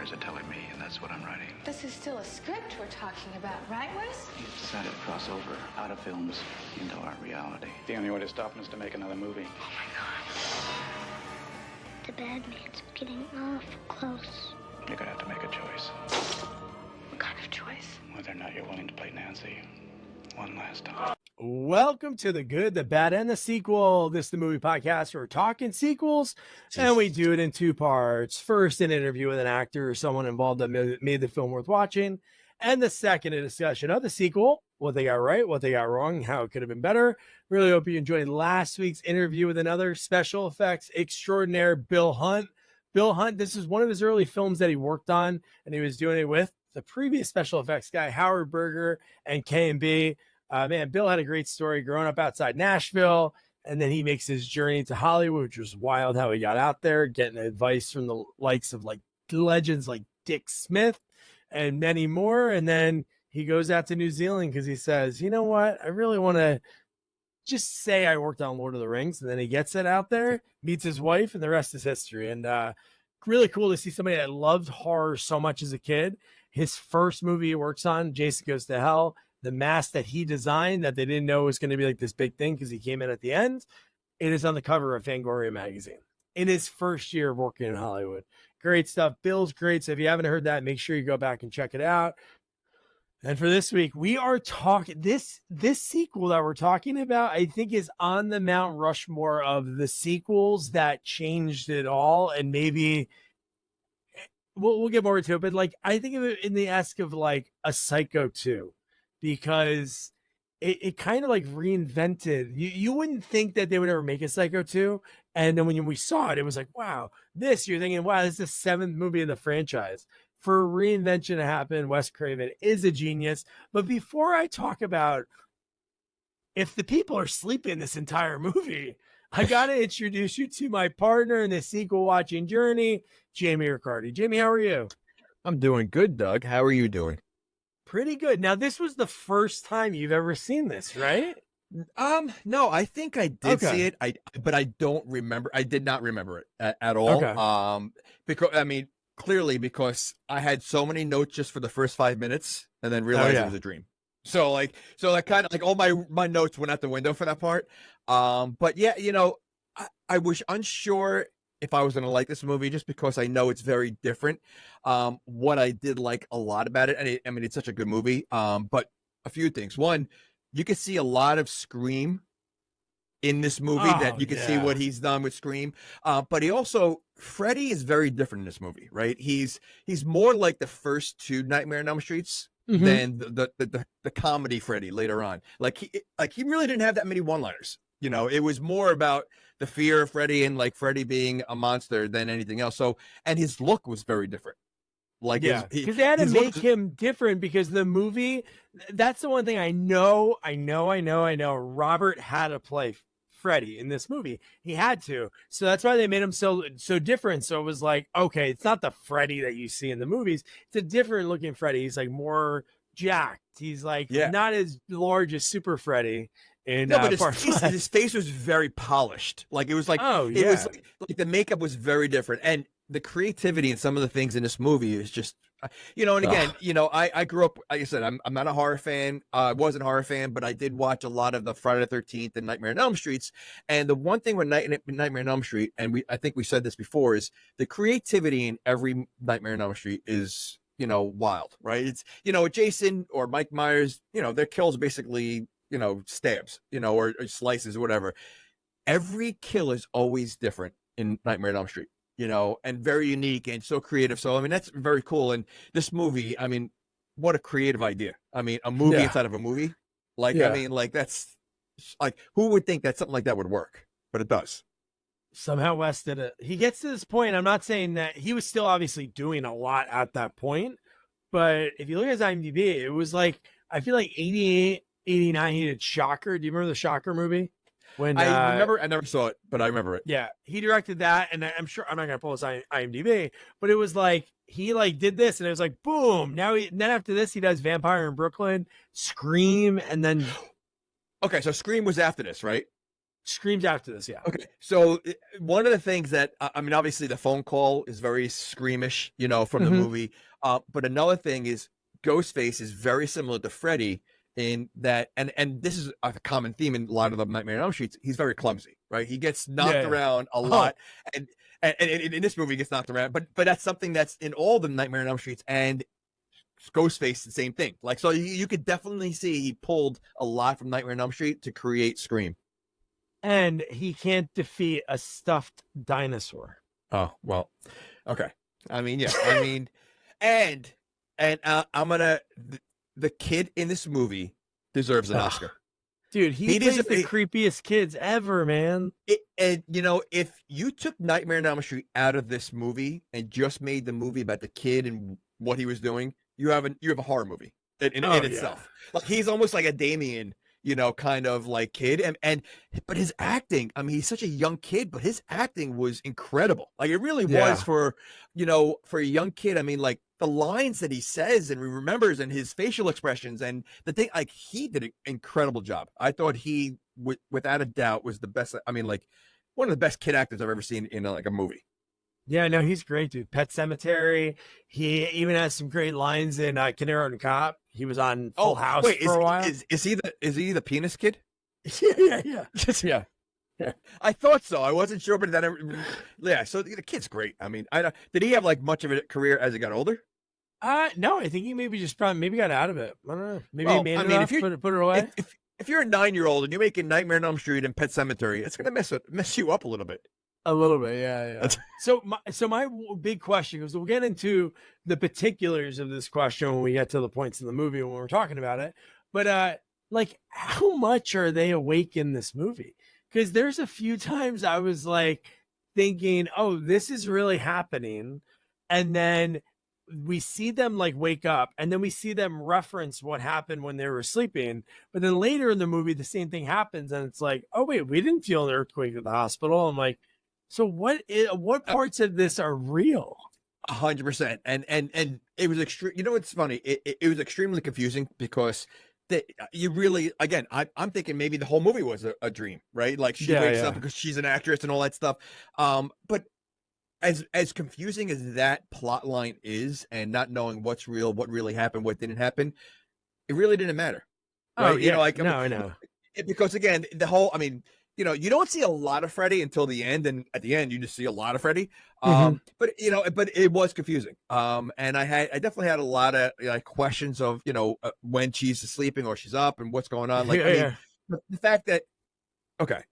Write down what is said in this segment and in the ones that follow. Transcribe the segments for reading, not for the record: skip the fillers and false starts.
writers are telling me, and that's what I'm writing. This is still a script we're talking about, right, Wes? We've decided to cross over out of films into our reality. The only way to stop him is to make another movie. Oh my God. The bad man's getting awful close. You're gonna have to make a choice. What kind of choice? Whether or not you're willing to play Nancy one last time. Welcome to The Good, the Bad, and the Sequel. This is the movie podcast where we're talking sequels, and we do it in two parts. First, an interview with an actor or someone involved that made the film worth watching, and the second, a discussion of the sequel, what they got right, what they got wrong, how it could have been better. Really hope you enjoyed last week's interview with another special effects extraordinaire, Bill Hunt. Bill Hunt, this is one of his early films that he worked on, and he was doing it with the previous special effects guy, Howard Berger and K&B. Man, Bill had a great story growing up outside Nashville, and then he makes his journey to Hollywood, which was wild how he got out there, getting advice from the likes of like legends like Dick Smith and many more. And then he goes out to New Zealand because he says, you know what, I really want to just say I worked on Lord of the Rings. And then he gets it out there, meets his wife, and the rest is history. And really cool to see somebody that loved horror so much as a kid. His first movie he works on, Jason Goes to Hell, the mask that he designed that they didn't know was going to be like this big thing because he came in at the end. It is on the cover of Fangoria magazine in his first year of working in Hollywood. Great stuff. Bill's great. So if you haven't heard that, make sure you go back and check it out. And for this week, we are talking this sequel that we're talking about, I think is on the Mount Rushmore of the sequels that changed it all. And maybe we'll get more into it, but like, I think of it in the esque of like a Psycho 2. Because it kind of like reinvented. You wouldn't think that they would ever make a Psycho 2. And then when we saw it, it was like, wow, you're thinking, wow, this is the seventh movie in the franchise. For reinvention to happen, Wes Craven is a genius. But before I talk about if the people are sleeping this entire movie, I got to introduce you to my partner in the sequel watching journey, Jamie Riccardi. Jamie, how are you? I'm doing good, Doug. How are you doing? Pretty good. Now, this was the first time you've ever seen this, right? No, I think I did see it. But I don't remember. I did not remember it at all. Okay. Because clearly because I had so many notes just for the first 5 minutes and then realized it was a dream. So I kind of like all my notes went out the window for that part. But yeah, I was unsure if I was going to like this movie just because I know it's very different. What I did like a lot about it, and it's such a good movie, but a few things. One, you can see a lot of Scream in this movie that you can see what he's done with Scream. But Freddy is very different in this movie, right? He's more like the first two Nightmare on Elm Streets than the comedy Freddy later on. Like he really didn't have that many one-liners. It was more about the fear of Freddy and like Freddy being a monster than anything else. So, and his look was very different. Like, because they had to make him different because the movie, that's the one thing I know. Robert had to play Freddy in this movie. He had to. So that's why they made him so different. So it was like, okay, it's not the Freddy that you see in the movies. It's a different looking Freddy. He's like more jacked. He's like not as large as Super Freddy. But his face was very polished. Like it was like, it was like the makeup was very different. And the creativity in some of the things in this movie is just, and again, I grew up, like I said, I'm not a horror fan. I wasn't a horror fan, but I did watch a lot of the Friday the 13th and Nightmare on Elm Streets. And the one thing with Nightmare on Elm Street, and I think we said this before, is the creativity in every Nightmare on Elm Street is, wild, right? It's, Jason or Mike Myers, their kills basically, stabs, or slices or whatever. Every kill is always different in Nightmare on Elm Street, and very unique and so creative. So, that's very cool. And this movie, what a creative idea. A movie inside of a movie. That's like, who would think that something like that would work? But it does. Somehow Wes did it. He gets to this point. I'm not saying that he was still obviously doing a lot at that point, but if you look at his IMDb, it was like, I feel like 88, 89, he did Shocker. Do you remember the Shocker movie? When I never saw it, but I remember it. Yeah, he directed that, and I'm sure I'm not gonna pull his IMDb, but it was like he like did this, and it was like boom. Then after this, he does Vampire in Brooklyn, Scream, and then okay, so Scream was after this, right? Scream's after this, yeah. Okay, so one of the things that I mean, obviously the phone call is very screamish, you know, from the movie. But another thing is Ghostface is very similar to Freddy in that, and this is a common theme in a lot of the Nightmare on Elm Street. He's very clumsy, right? He gets knocked around a lot, and in this movie he gets knocked around. But that's something that's in all the Nightmare on Elm Streets, and Ghostface the same thing. Like, so you could definitely see he pulled a lot from Nightmare on Elm Street to create Scream. And he can't defeat a stuffed dinosaur. Oh, well, okay. I mean, yeah. I mean, and I'm gonna the kid in this movie deserves an Oscar. Dude, he plays the creepiest kids ever, man. And you know, if you took Nightmare on Elm Street out of this movie and just made the movie about the kid and what he was doing, you have a horror movie in itself. Like, he's almost like a Damien, you know, kind of like kid, but his acting, I mean, he's such a young kid, but his acting was incredible. Like, it really was for, you know, for a young kid. I mean, like, the lines that he says and remembers and his facial expressions and the thing, like, he did an incredible job. I thought he, without a doubt, was the best. I mean, like, one of the best kid actors I've ever seen in like a movie. Yeah, no, he's great, dude. Pet Cemetery. He even has some great lines in Kindergarten Cop. He was on Full House for a while. Is he the penis kid? Yeah. I thought so. I wasn't sure, but then yeah. So the kid's great. I mean, did he have like much of a career as he got older? No, I think he maybe got out of it. I don't know. Maybe he made it put it away. If you're a 9-year-old and you're making Nightmare on Elm Street and Pet Cemetery, it's gonna mess you up a little bit. A little bit, yeah. So my big question, because we'll get into the particulars of this question when we get to the points in the movie when we're talking about it. But like, how much are they awake in this movie? Because there's a few times I was like thinking, oh, this is really happening, and then we see them like wake up, and then we see them reference what happened when they were sleeping. But then later in the movie, the same thing happens, and it's like, oh wait, we didn't feel an earthquake at the hospital. I'm like, so what parts of this are real? 100%. And it was extreme. You know, what's funny? It was extremely confusing because you really, again, I'm thinking maybe the whole movie was a dream, right? Like, she wakes up because she's an actress and all that stuff. But as confusing as that plot line is, and not knowing what's real, what really happened, what didn't happen, it really didn't matter. Right? Oh, yeah. You know, like, I know. Because again, the whole, I mean, you know, you don't see a lot of Freddy until the end, and at the end you just see a lot of Freddy. But you know, but it was confusing. And I definitely had a lot of like questions of, you know, when she's sleeping or she's up and what's going on. Like, the fact that, okay,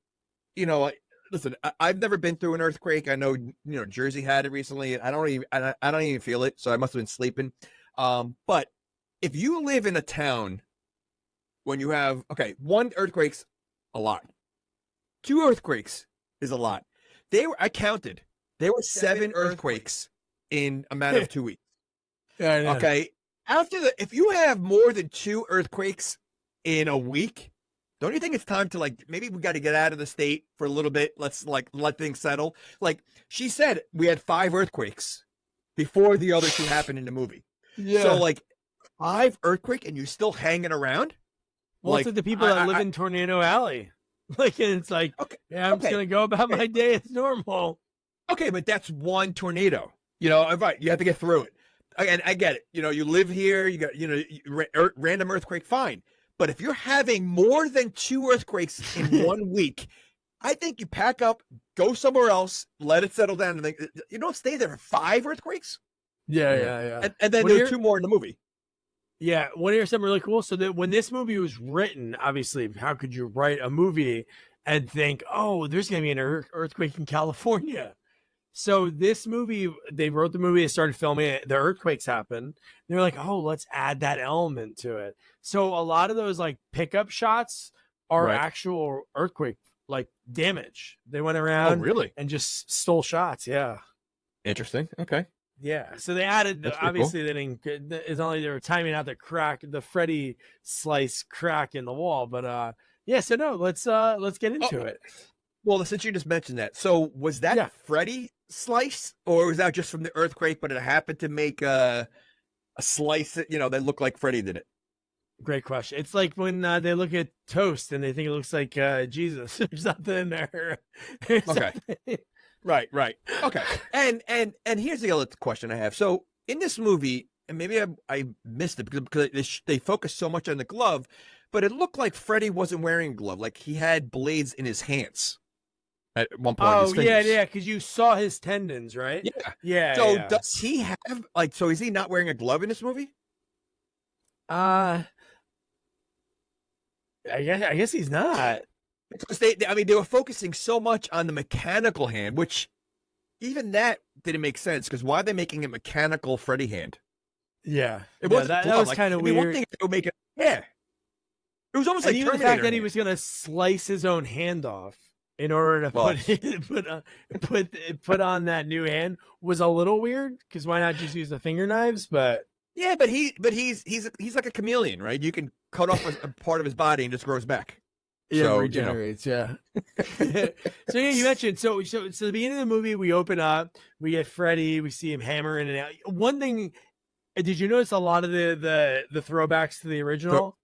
you know, listen, I've never been through an earthquake. I know, you know, Jersey had it recently, and I don't even feel it, so I must have been sleeping. But if you live in a town when you have, okay, 1 earthquake's a lot. 2 earthquakes is a lot. I counted. There were 7 earthquakes in a matter of 2 weeks. Yeah. Okay. If you have more than 2 earthquakes in a week, don't you think it's time to, like, maybe we got to get out of the state for a little bit? Let's like let things settle. Like she said, we had 5 earthquakes before the other 2 happened in the movie. Yeah. So like 5 earthquake and you still hanging around? Well, like, it's like the people that live in Tornado Alley. Like, and it's like, okay, yeah, I'm just going to go about my day as normal. Okay, but that's 1 tornado. You know, right, you have to get through it. And I get it. You know, you live here, you got, you know, random earthquake, fine. But if you're having more than 2 earthquakes in 1 week, I think you pack up, go somewhere else, let it settle down, and you don't stay there for 5 earthquakes. Yeah. And then there were 2 more in the movie. Yeah, want to hear something really cool? So that when this movie was written, obviously, how could you write a movie and think, oh, there's going to be an earthquake in California? So this movie, they wrote the movie, they started filming it, the earthquakes happened. They're like, oh, let's add that element to it. So a lot of those like pickup shots are actual earthquake like damage. They went around and just stole shots. Yeah. Interesting. Okay. Yeah, so they added, obviously cool. They didn't, it's not like they were timing out the Freddy slice crack in the wall, but yeah, so no, let's get into it. Well, since you just mentioned that, so was that Freddy slice, or was that just from the earthquake, but it happened to make a slice, you know, that looked like Freddy did it? Great question. It's like when they look at toast and they think it looks like Jesus. There's nothing in there. Okay. Right. Okay. And here's the other question I have. So in this movie, and maybe I missed it because they focused so much on the glove, but it looked like Freddy wasn't wearing a glove. Like he had blades in his hands at one point. Oh, yeah. Because you saw his tendons, right? Yeah. Yeah. So yeah. does he have so is he not wearing a glove in this movie? I guess he's not. Because they were focusing so much on the mechanical hand, which even that didn't make sense. Because why are they making a mechanical Freddy hand? Yeah, it was that was kind of weird. One thing they would make it, it was almost like even the fact that he was gonna slice his own hand off in order to put on that new hand was a little weird. Because why not just use the finger knives? But yeah, but he's like a chameleon, right? You can cut off a part of his body and just grows back. Yeah, so, regenerates. Yeah. So yeah, you mentioned so the beginning of the movie, we open up, we get Freddy, we see him hammering and out. One thing, did you notice a lot of the throwbacks to the original?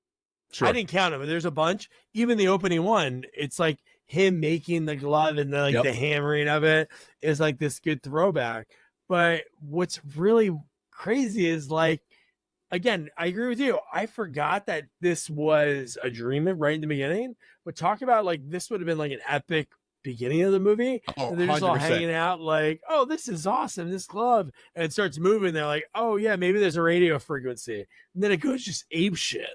Sure. I didn't count them, but there's a bunch. Even the opening one, it's like him making the glove and the hammering of it is like this good throwback. But what's really crazy is like, again, I agree with you. I forgot that this was a dream right in the beginning. But talk about like this would have been like an epic beginning of the movie. Oh, and they're just 100%. All hanging out like, oh, this is awesome, this glove. And it starts moving. They're like, oh yeah, maybe there's a radio frequency. And then it goes just ape shit.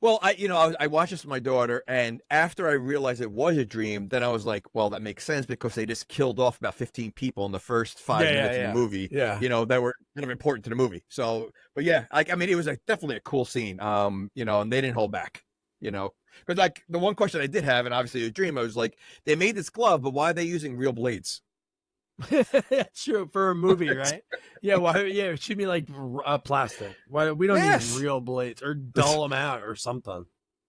Well, I watched this with my daughter, and after I realized it was a dream, then I was like, well, that makes sense because they just killed off about 15 people in the first 5 minutes of the movie. Yeah. That were kind of important to the movie. So, but yeah, it was definitely a cool scene. And they didn't hold back, because like the one question I did have, and obviously a dream, I was like, they made this glove, but why are they using real blades? That's true for a movie, right? Yeah, why? Yeah, it should be like plastic. Why we don't need real blades or dull them out or something,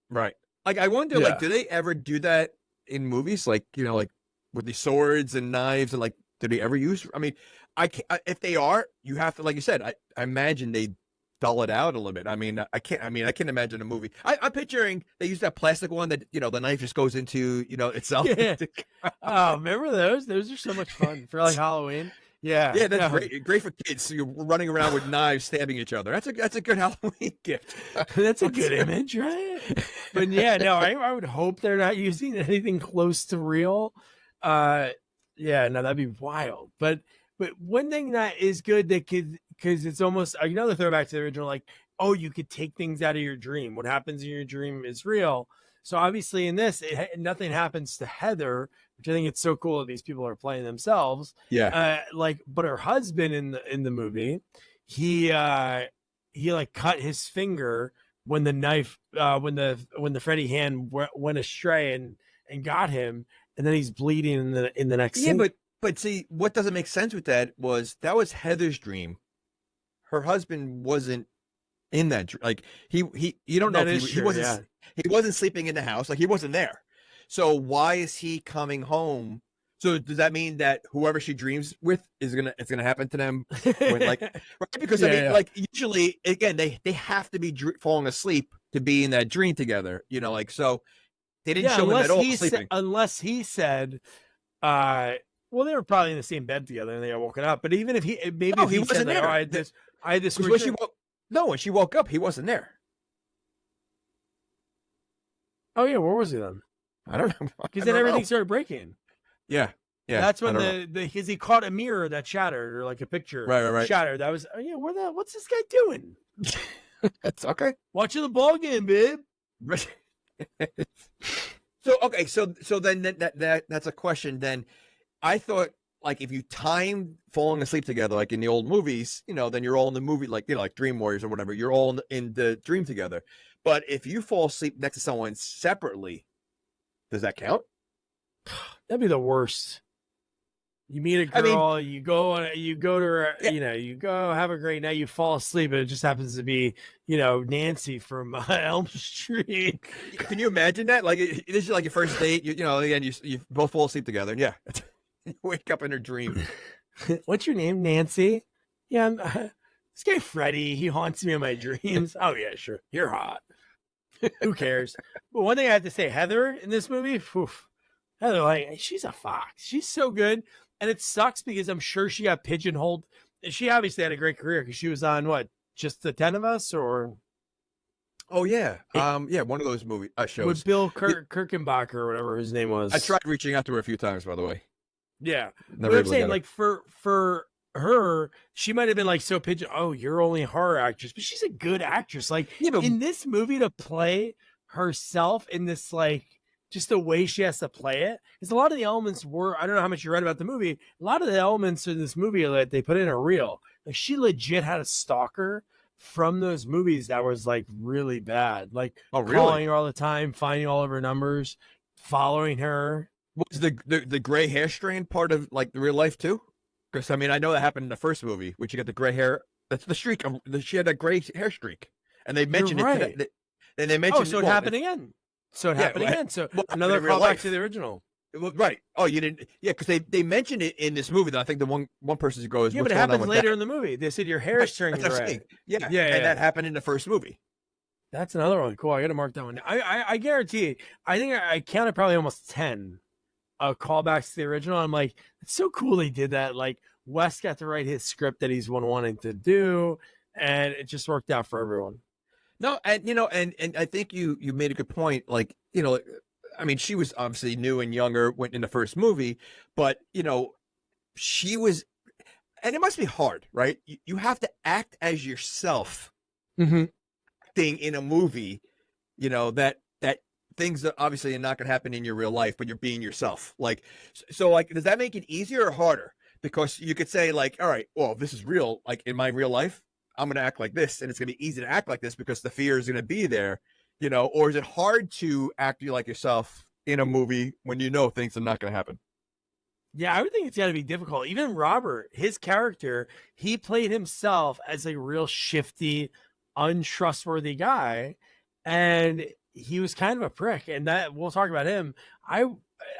right? Like I wonder, like, do they ever do that in movies? Like like with the swords and knives and like, do they ever use? I mean, if they are, you have to, like you said, I imagine they dull it out a little bit. I mean, I can't imagine a movie. I'm picturing they use that plastic one that the knife just goes into itself. Yeah. Oh, remember those? Those are so much fun for like Halloween. Yeah, that's great for kids. So you're running around with knives, stabbing each other. That's a good Halloween gift. That's a good image, right? But yeah, no, I would hope they're not using anything close to real. Yeah, no, that'd be wild. But one thing that is good that could, because it's almost another throwback to the original, like, oh, you could take things out of your dream. What happens in your dream is real. So obviously in this, nothing happens to Heather, which I think it's so cool that these people are playing themselves. Yeah. But her husband in the movie, he like cut his finger when the knife, when the Freddy hand went astray and got him, and then he's bleeding in the next scene. But see, what doesn't make sense with that was Heather's dream. Her husband wasn't in that. Like you don't know if he wasn't. Yeah. He wasn't sleeping in the house. Like he wasn't there. So why is he coming home? So does that mean that whoever she dreams with it's gonna happen to them? Right? Because like usually again they have to be falling asleep to be in that dream together. So they didn't show him at all sleeping. Unless he said, well, they were probably in the same bed together and they got woken up. But even if he wasn't said there. That, I had this. When she woke up, he wasn't there. Oh yeah, where was he then? I don't know. Because then everything started breaking. Yeah. That's when because he caught a mirror that shattered, or like a picture right. shattered. That was what's this guy doing? That's okay. Watching the ball game, babe. So then that's a question. Then I thought, like, if you time falling asleep together, like in the old movies, then you're all in the movie, like like Dream Warriors or whatever. You're all in the dream together. But if you fall asleep next to someone separately, does that count? That'd be the worst. You meet a girl, you go to her, you go have a great night, you fall asleep, and it just happens to be, Nancy from Elm Street. Can you imagine that? Like, this is like your first date, again, you both fall asleep together, and you wake up in her dream. What's your name, Nancy? Yeah, this guy Freddy, he haunts me in my dreams. Oh yeah, sure. You're hot. Who cares? But one thing I have to say, Heather in this movie, oof, Heather, like, she's a fox. She's so good. And it sucks because I'm sure she got pigeonholed. She obviously had a great career because she was on what, just the 10 of Us, or Oh yeah, yeah, one of those movie shows with Bill Kirchenbacher or whatever his name was. I tried reaching out to her a few times, by the way. Yeah, Never but I'm able to saying get her. like for her, she might have been like so pigeon. Oh, you're only a horror actress, but she's a good actress. Like Yeah, but in this movie, to play herself in this, like, just the way she has to play it, because a lot of the elements were, I don't know how much you read about the movie. A lot of the elements in this movie that they put in are real. Like, she legit had a stalker from those movies that was like really bad. Like, oh really? calling her all the time, finding all of her numbers, following her. Was the gray hair strain part of like the real life too? Because I mean, I know that happened in the first movie, which you got the gray hair. That's the streak. She had that gray hair streak, and they mentioned You're it. right. And they mentioned. Oh, so it happened again. So it happened again. So another in real callback life. to the original. Right. Oh, you didn't. Yeah, because they mentioned it in this movie. That I think the one person goes. Yeah, but it happens later in the movie. They said your hair is turning That's what I'm red. saying. Yeah, Yeah, and yeah. that happened in the first movie. That's another one. Cool. I got to mark that one. I guarantee. I think I counted probably almost 10 callbacks to the original. I'm like, it's so cool they did that. Like, Wes got to write his script that he's wanting to do, and it just worked out for everyone. No, and and I think you made a good point. Like, I mean, she was obviously new and younger went in the first movie, but she was, and it must be hard, right? You have to act as yourself, acting in a movie, that things that obviously are not going to happen in your real life, but you're being yourself. Like, so like, does that make it easier or harder? Because you could say like, all right, well, this is real. Like in my real life, I'm going to act like this, and it's going to be easy to act like this because the fear is going to be there, or is it hard to act like yourself in a movie when things are not going to happen? Yeah, I would think it's got to be difficult. Even Robert, his character, he played himself as a real shifty, untrustworthy guy, and he was kind of a prick. And that, we'll talk about him. I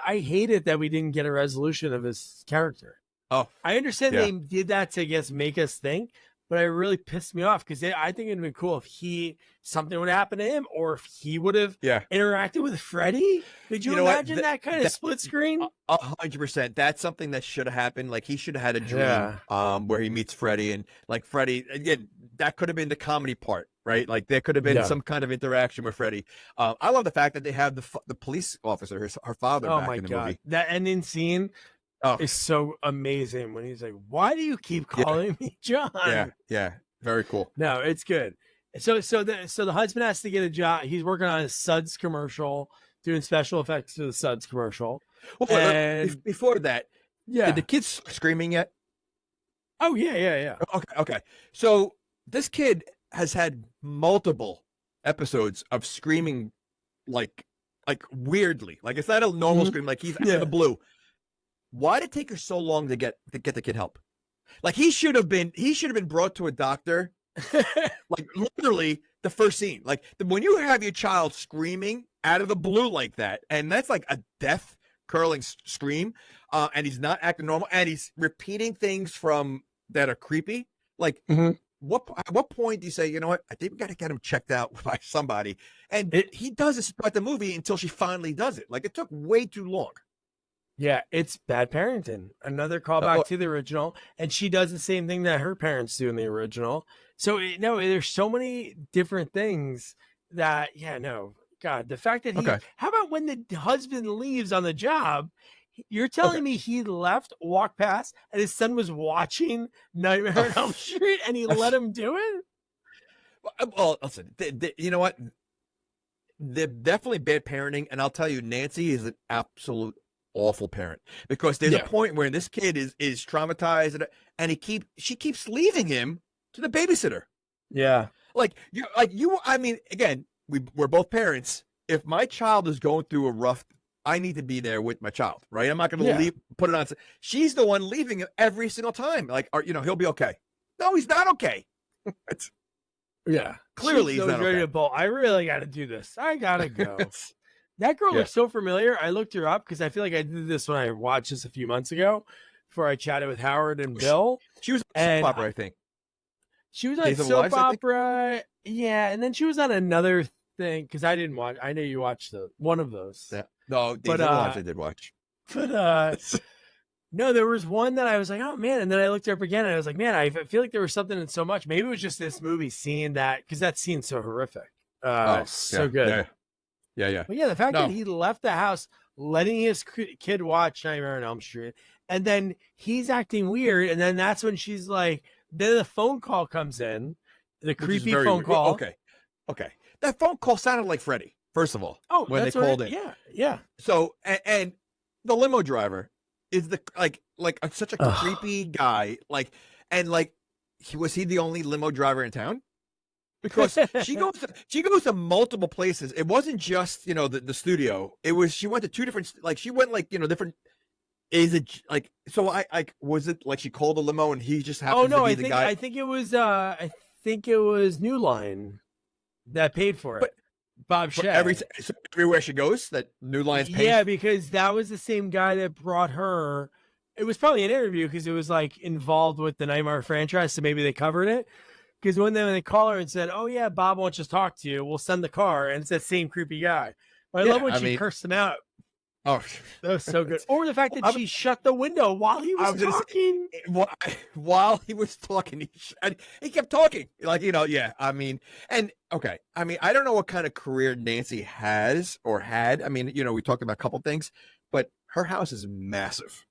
hated that we didn't get a resolution of his character. Oh, I understand yeah. they did that to, I guess, make us think, but it really pissed me off because I think it'd been cool if something would happen to him, or if he would have interacted with Freddy. Did you imagine that kind of split screen? 100%. That's something that should have happened. Like, he should have had a dream where he meets Freddy, and like Freddy again. That could have been the comedy part, right? Like there could have been some kind of interaction with Freddy. I love the fact that they have the police officer, her father, back in the movie. That ending scene is so amazing when he's like, "Why do you keep calling me John?" Yeah, very cool. No, it's good. So the husband has to get a job. He's working on a Suds commercial, doing special effects for the Suds commercial. Well, and before that, did the kids screaming yet? Oh yeah. Okay. So this kid has had multiple episodes of screaming like weirdly. Like it's not a normal scream, like he's out of the blue. Why did it take her so long to get the kid help? Like he should have been brought to a doctor. Like literally the first scene. Like when you have your child screaming out of the blue like that, and that's like a death curling scream, and he's not acting normal, and he's repeating things from that are creepy. Like at what point do you say, you know what, I think we got to get him checked out by somebody? And he does this throughout the movie until she finally does it. Like it took way too long. Yeah, it's bad parenting. Another callback to the original, and she does the same thing that her parents do in the original. So there's so many different things that God, the fact that how about when the husband leaves on the job? You're telling me he left, walked past, and his son was watching Nightmare on Elm Street, and he let him do it? Well, listen, you know what? They're definitely bad parenting, and I'll tell you, Nancy is an absolute awful parent because there's a point where this kid is traumatized, and she keeps leaving him to the babysitter. Yeah, I mean, again, we're both parents. If my child is going through a rough, I need to be there with my child, right? I'm not going to put it on. She's the one leaving him every single time. Like, he'll be okay. No, he's not okay. Clearly he's not ready okay. to bolt. I really got to do this. I got to go. That girl looks so familiar. I looked her up because I feel like I did this when I watched this a few months ago before I chatted with Howard and Bill. She was on soap opera, I think. She was on soap opera. Yeah, and then she was on another think, because I didn't watch. I know you watched one of those. Yeah. No, these are the ones I did watch. But no, there was one that I was like, oh man, and then I looked up again and I was like, man, I feel like there was something in so much. Maybe it was just this movie seeing that, because that scene's so horrific. So good. Yeah. But yeah, the fact that he left the house, letting his kid watch Nightmare on Elm Street, and then he's acting weird, and then that's when she's like, then the phone call comes in, the creepy phone call. Okay. That phone call sounded like Freddy, first of all. Oh, when they called in. Yeah. So, and the limo driver is such a creepy guy. Was he the only limo driver in town? Because she goes to multiple places. It wasn't just, the studio. It was, she went to two different, she went different. Is it was it like she called a limo and he just happened to be the guy? I think it was New Line that paid for it. But Bob Shea. Everywhere she goes, that New Line's paid. Yeah, because that was the same guy that brought her. It was probably an interview because it was involved with the Nightmare franchise, so maybe they covered it. Because when they call her and said, "Oh yeah, Bob wants to talk to you. We'll send the car," and it's that same creepy guy. But I love when she cursed him out. Oh, that was so good. Or the fact that she shut the window while he was talking. While he was talking, he kept talking. I don't know what kind of career Nancy has or had. We talked about a couple things, but her house is massive.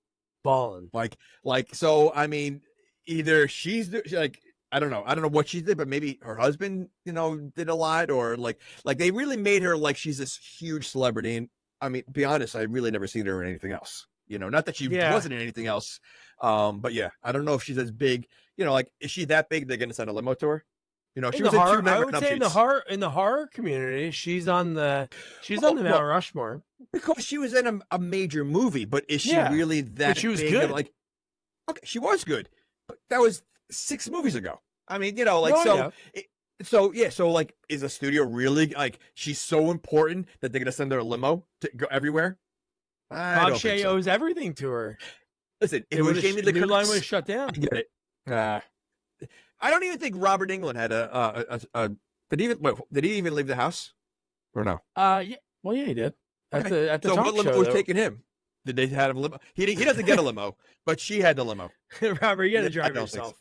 Ballin'. Either she's I don't know what she did, but maybe her husband, did a lot, or they really made her like she's this huge celebrity. And be honest, I really never seen her in anything else. Not that she wasn't in anything else. But yeah, I don't know if she's as big. Is she that big? They're going to send a limo to her. She was I would say in the horror community, she's on the Mount Rushmore because she was in a major movie. But is she really that? But she was big? good. Okay, she was good, but that was 6 movies ago. So is a studio really she's so important that they're gonna send her a limo to go everywhere? Bob Shea owes everything to her. Listen, it was Jamie Lee Curtis. New Line was shut down. I get it. I don't even think Robert Englund had did he even leave the house or no? Yeah. Well, yeah, he did. At the so talk what limo show, was taking him? Did they have a limo? He doesn't get a limo, but she had the limo. Robert, you got to drive yourself.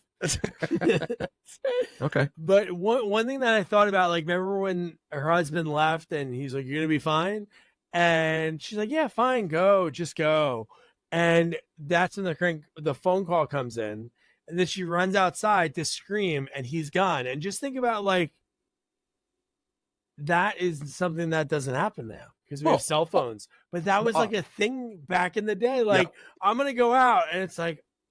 Okay. But one thing that I thought about, remember when her husband left and he's like, "You're gonna be fine," and she's like, "Yeah, fine, just go." And that's when the phone call comes in, and then she runs outside to scream, and he's gone. And just think about that is something that doesn't happen now because we have cell phones. But that was a thing back in the day. I'm gonna go out, and it's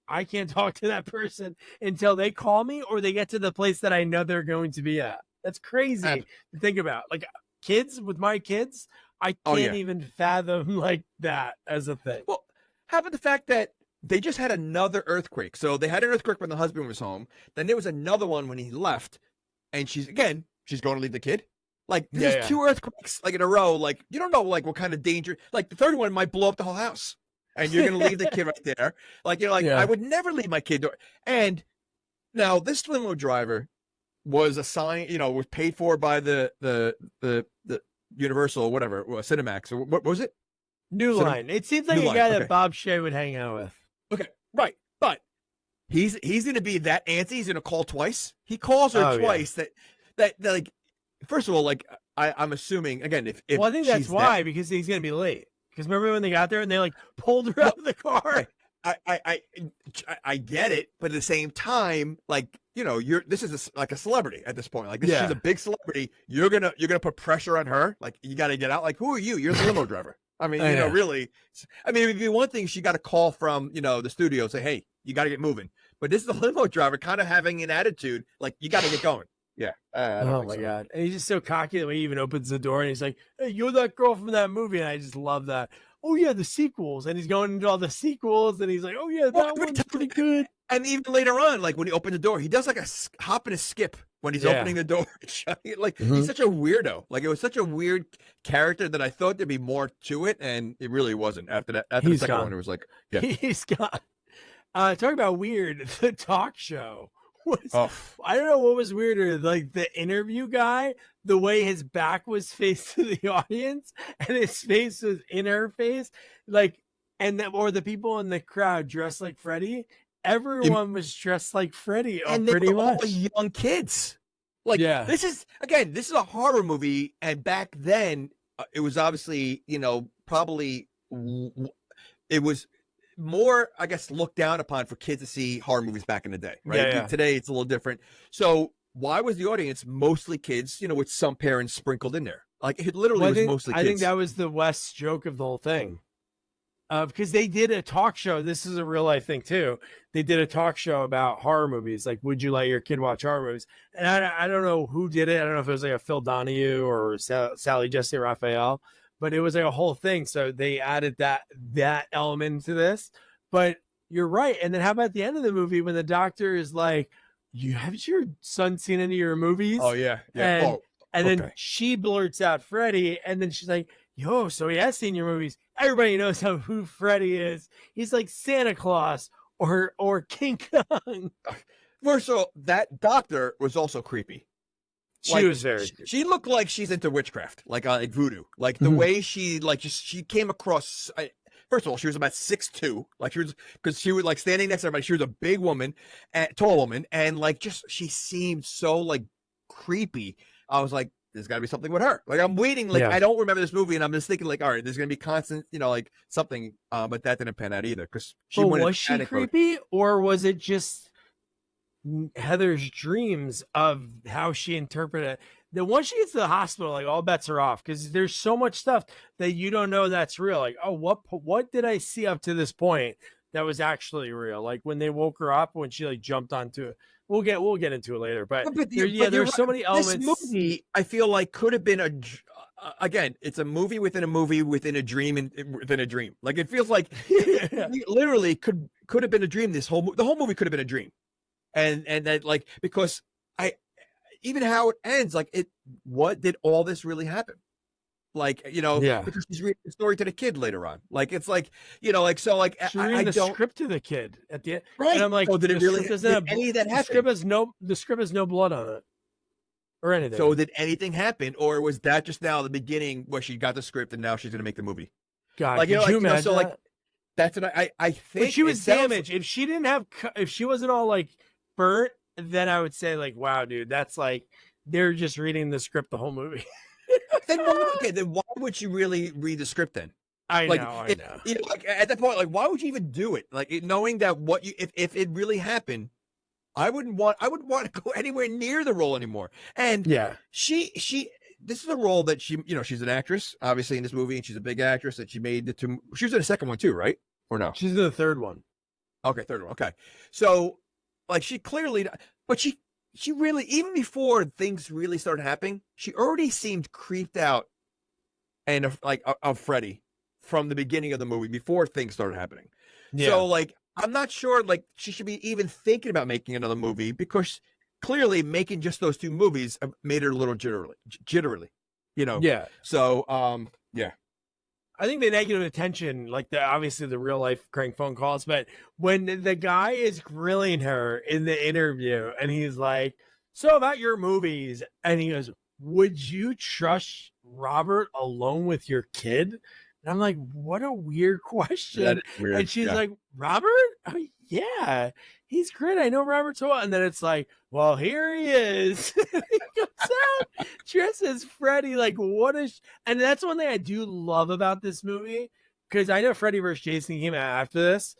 I can't talk to that person until they call me or they get to the place that I know they're going to be at. That's crazy to think about. With my kids, I can't even fathom that as a thing. Well, how about the fact that they just had another earthquake? So they had an earthquake when the husband was home. Then there was another one when he left. And she's going to leave the kid. This is 2 earthquakes in a row. You don't know what kind of danger. The third one might blow up the whole house. And you're going to leave the kid right there. I would never leave my kid. And now this limo driver was assigned, was paid for by the Universal, whatever, Cinemax, or what was it? New Line. It seems like a guy that Bob Shea would hang out with. Okay, right. But he's going to be that antsy. He's going to call twice. He calls her twice. Yeah. That first of all, I'm assuming, again, if I think that's why, because he's going to be late. Because remember when they got there and they pulled her out of the car? I get it, but at the same time, this is a celebrity at this point. She's a big celebrity. You're gonna put pressure on her. You got to get out. Who are you? You're the limo driver. Really. It'd be one thing she got a call from the studio say, "Hey, you got to get moving." But this is the limo driver kind of having an attitude you got to get going. Yeah. Oh my God. And he's just so cocky the way he even opens the door and he's like, "Hey, you're that girl from that movie." And I just love that. Oh yeah, the sequels. And he's going into all the sequels and he's like, "Oh yeah, that one's pretty good." And even later on, when he opened the door, he does a hop and a skip when he's opening the door. He's such a weirdo. It was such a weird character that I thought there'd be more to it. And it really wasn't after that. After the second one, it was he's gone. Talk about weird. The talk show I don't know what was weirder, like the interview guy, the way his back was faced to the audience and his face was in her face, like, and that, or the people in the crowd dressed like Freddy. Everyone was dressed like Freddy, and pretty they were much all young kids. Like, this is a horror movie, and back then it was obviously, probably it was more, I guess, looked down upon for kids to see horror movies back in the day, right? Today it's a little different. So why was the audience mostly kids, with some parents sprinkled in there? Like, it literally was mostly kids. I think that was the West joke of the whole thing. Because they did a talk show. This is a real life thing too. They did a talk show about horror movies. Like, would you let your kid watch horror movies? And I don't know who did it. I don't know if it was like a Phil Donahue or Sally Jesse Raphael, but it was like a whole thing. So they added that element to this. But you're right. And then how about the end of the movie when the doctor is like, "Have your son seen any of your movies?" Oh yeah. And then she blurts out Freddy, and then she's like, "Yo, so he has seen your movies." Everybody knows who Freddy is. He's like Santa Claus or King Kong. First of all, that doctor was also creepy. She was very. She looked like she's into witchcraft, like voodoo. Like the way she she came across. First of all, she was about 6'2", like because she was like standing next to everybody. She was a big woman, tall woman, and she seemed so like creepy. I was like, there's got to be something with her. Like, I'm waiting. Like, I don't remember this movie, and I'm just thinking, like, all right, there's going to be constant, like something. But that didn't pan out either, because was she creepy, or was it just Heather's dreams of how she interpreted it? Then once she gets to the hospital, like, all bets are off, because there's so much stuff that you don't know that's real. Like, oh, what did I see up to this point that was actually real? Like when they woke her up, when she like jumped onto it. We'll get into it later, but there's so many elements. This movie, I feel like, could have been again, it's a movie within a movie within a dream and within a dream. Like, it feels like it literally could have been a dream. The whole movie could have been a dream, and that, like, because even how it ends, like, what did all this really happen? Like, because she's reading the story to the kid later on. Like, it's like, so, like, she's reading the script to the kid at the end. Right. And I'm like, did it really, did any of that happen? The script has no blood on it or anything. So did anything happen? Or was that just now the beginning where she got the script and now she's going to make the movie? God, like, you imagine so, like, that's what I think. But she was damaged. If she wasn't all like burnt, then I would say, like, wow, dude, that's like, they're just reading the script the whole movie. Then why would you really read the script then? I know. Like, at that point, like, why would you even do it? Like, knowing that if it really happened, I wouldn't want to go anywhere near the role anymore. And she this is a role that she's an actress, obviously, in this movie, and she's a big actress that she made the two. She was in the second one too, right? Or no? She's in the third one. Okay, third one. Okay, so like she clearly, but she really, even before things really started happening, she already seemed creeped out and of Freddy from the beginning of the movie before things started happening. Yeah. So, like, I'm not sure, like, she should be even thinking about making another movie, because clearly making just those two movies made her a little jittery, Yeah. So, yeah. I think the negative attention, like obviously the real life crank phone calls, but when the guy is grilling her in the interview and he's like, "So about your movies," and he goes, "Would you trust Robert alone with your kid?" And I'm like, what a weird question. That is weird. And she's like, "Robert? Oh, yeah, he's great. I know Robert so well." And then it's like, "Well, here he is." He comes out dressed as Freddy. Like, and that's one thing I do love about this movie, because I know Freddy vs. Jason came out after this,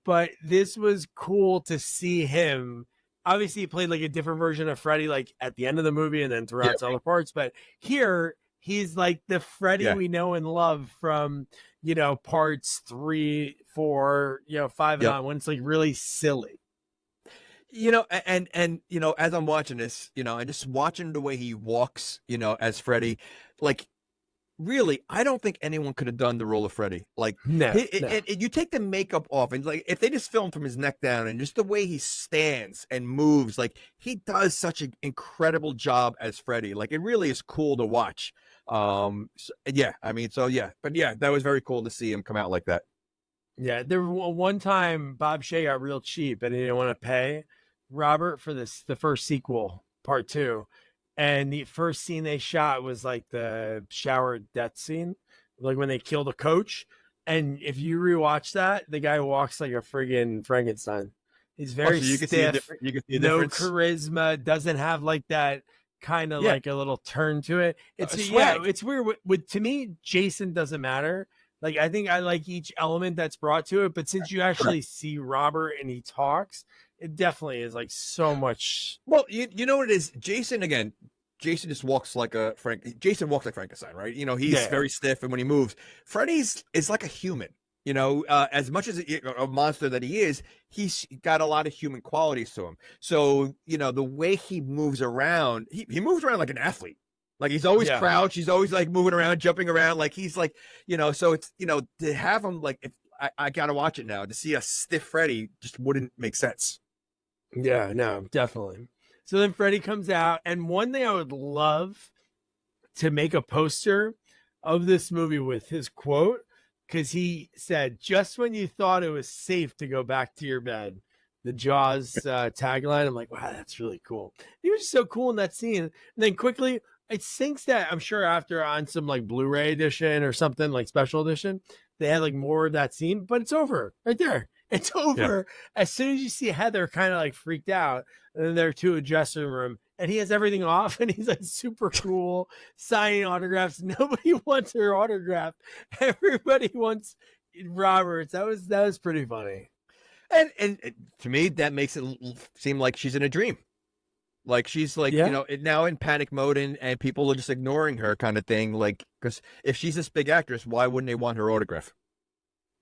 but this was cool to see him. Obviously, he played like a different version of Freddy, like at the end of the movie and then throughout other parts. But here, he's like the Freddy we know and love from, parts 3, 4, 5 and on, when it's like really silly. And as I'm watching this, and just watching the way he walks, as Freddy, like, really, I don't think anyone could have done the role of Freddy. Like, no. You take the makeup off, and like, if they just filmed from his neck down, and just the way he stands and moves, like, he does such an incredible job as Freddy. Like, it really is cool to watch. But yeah, that was very cool to see him come out like that. Yeah, there one time Bob Shea got real cheap and he didn't want to pay, Robert for the first sequel, part 2. And the first scene they shot was like the shower death scene, like when they kill the coach. And if you rewatch that, the guy walks like a friggin' Frankenstein. He's very so you stiff, you can see a no difference. charisma, doesn't have like that kind of like a little turn to it. It's swag. it's weird. With to me, Jason doesn't matter. Like I think I like each element that's brought to it, but since you actually see Robert and he talks, it definitely is like so much. Well, you know what it is? Jason just walks like a Jason walks like Frankenstein, right? You know, he's very stiff, and when he moves, Freddy's is like a human. You know, as much as a monster that he is, he's got a lot of human qualities to him. So, you know, the way he moves around, he moves around like an athlete. Like he's always crouched. He's always like moving around, jumping around. Like he's like, you know, so it's, you know, to have him like, if I got to watch it now, to see a stiff Freddy just wouldn't make sense. Yeah, no, definitely. So then Freddy comes out, and one thing I would love to make a poster of this movie with his quote, because he said, "Just when you thought it was safe to go back to your bed," the Jaws tagline. I'm like, wow, that's really cool. He was just so cool in that scene. And then quickly, it sinks that I'm sure after on some like Blu-ray edition or something like special edition, they had like more of that scene, but it's over right there. It's over as soon as you see Heather kind of like freaked out, and then they're to a dressing room, and he has everything off, and he's like super cool, signing autographs. Nobody wants her autograph. Everybody wants Roberts. That was pretty funny. And to me, that makes it seem like she's in a dream. Like she's like, you know, now in panic mode, and people are just ignoring her kind of thing. Like, because if she's this big actress, why wouldn't they want her autograph?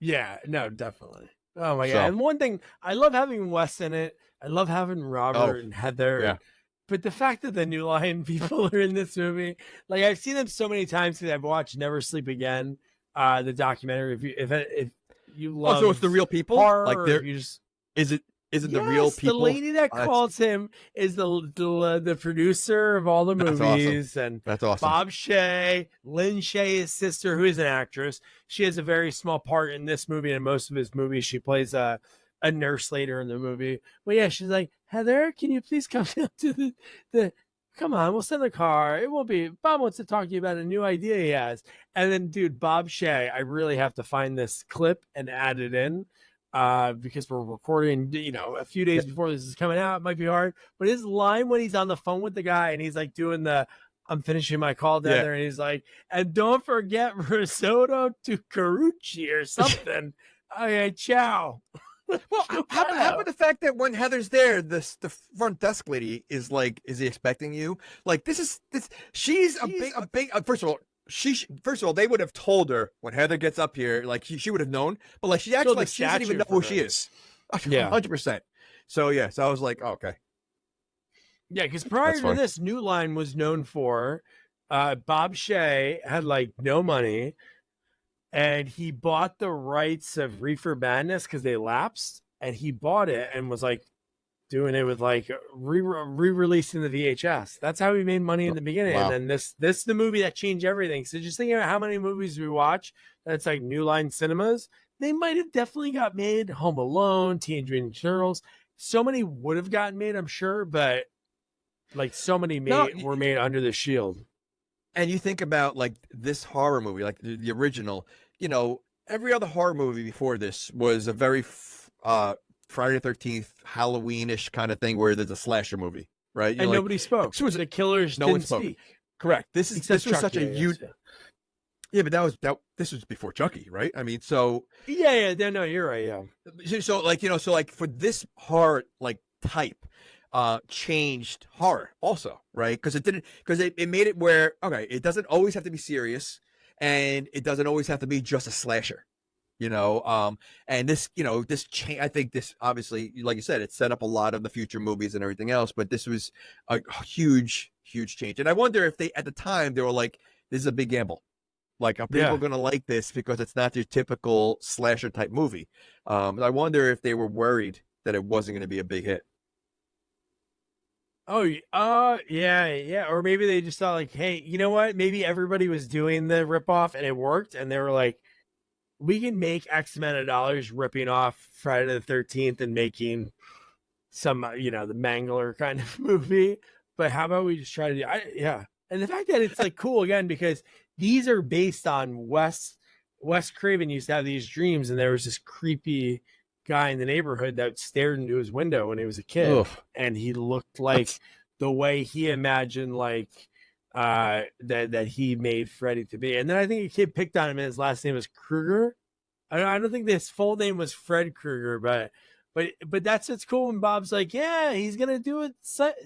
Yeah, no, definitely. Oh my God. And one thing, I love having Wes in it. I love having Robert and Heather. Yeah. But the fact that the New Line people are in this movie, like I've seen them so many times because I've watched Never Sleep Again, the documentary. If you love, so it's the real people. Horror, like there, you just is it the real people? The lady that calls him is the producer of all the movies. Awesome. And that's awesome. Bob Shea, Lynn Shea, his sister, who is an actress. She has a very small part in this movie and in most of his movies. She plays a nurse later in the movie. But yeah, she's like, Heather, can you please come down to the come on, we'll send the car. It won't be. Bob wants to talk to you about a new idea he has. And then, dude, Bob Shea, I really have to find this clip and add it in. Because we're recording, you know, a few days before this is coming out. It might be hard, but his line when he's on the phone with the guy and he's like doing I'm finishing my call down there, and he's like, and don't forget risotto to Carucci or something. Okay, ciao. Well, how about the fact that when Heather's there, the front desk lady is like, is he expecting you? Like, she's a big, first of all, they would have told her when Heather gets up here, like she would have known, but like she acts like she doesn't even know who she is. Yeah, 100%. So I was like, oh, okay. Yeah, because prior to this, New Line was known for Bob Shea had like no money, and he bought the rights of Reefer Madness because they lapsed, and he bought it and was like doing it with like re-releasing the VHS. That's how he made money in the beginning. Wow. And then this the movie that changed everything. So just thinking about how many movies we watch that's like New Line Cinemas, they might have definitely got made. Home Alone, Teenage Mutant Ninja Turtles, so many would have gotten made, I'm sure, but like so many were made under the shield. And you think about like this horror movie, like the original, you know, every other horror movie before this was a very Friday the 13th, Halloween-ish kind of thing where there's a slasher movie, right? And nobody spoke. So the killers didn't speak. Correct. This was such a huge. Yeah, but this was before Chucky, right? I mean, so. Yeah. No, you're right. Yeah. So like, you know, so like for this horror like type, changed horror also, right? Because it made it where, okay, it doesn't always have to be serious, and it doesn't always have to be just a slasher. You know, and this, you know, this change. I think this obviously, like you said, it set up a lot of the future movies and everything else. But this was a huge change. And I wonder if at the time, they were like, "This is a big gamble. Like, are people going to like this because it's not your typical slasher type movie?" I wonder if they were worried that it wasn't going to be a big hit. Oh, yeah. Or maybe they just thought like, hey, you know what? Maybe everybody was doing the ripoff and it worked, and they were like, we can make X amount of dollars ripping off Friday the 13th and making some the Mangler kind of movie. But how about we just try to do and the fact that it's like cool again, because these are based on Wes Craven used to have these dreams, and there was this creepy guy in the neighborhood that stared into his window when he was a kid. Oof. And he looked like the way he imagined that he made Freddy to be. And then I think a kid picked on him and his last name was Krueger. I don't think his full name was Fred Krueger, but that's what's cool when Bob's like, yeah, he's gonna do a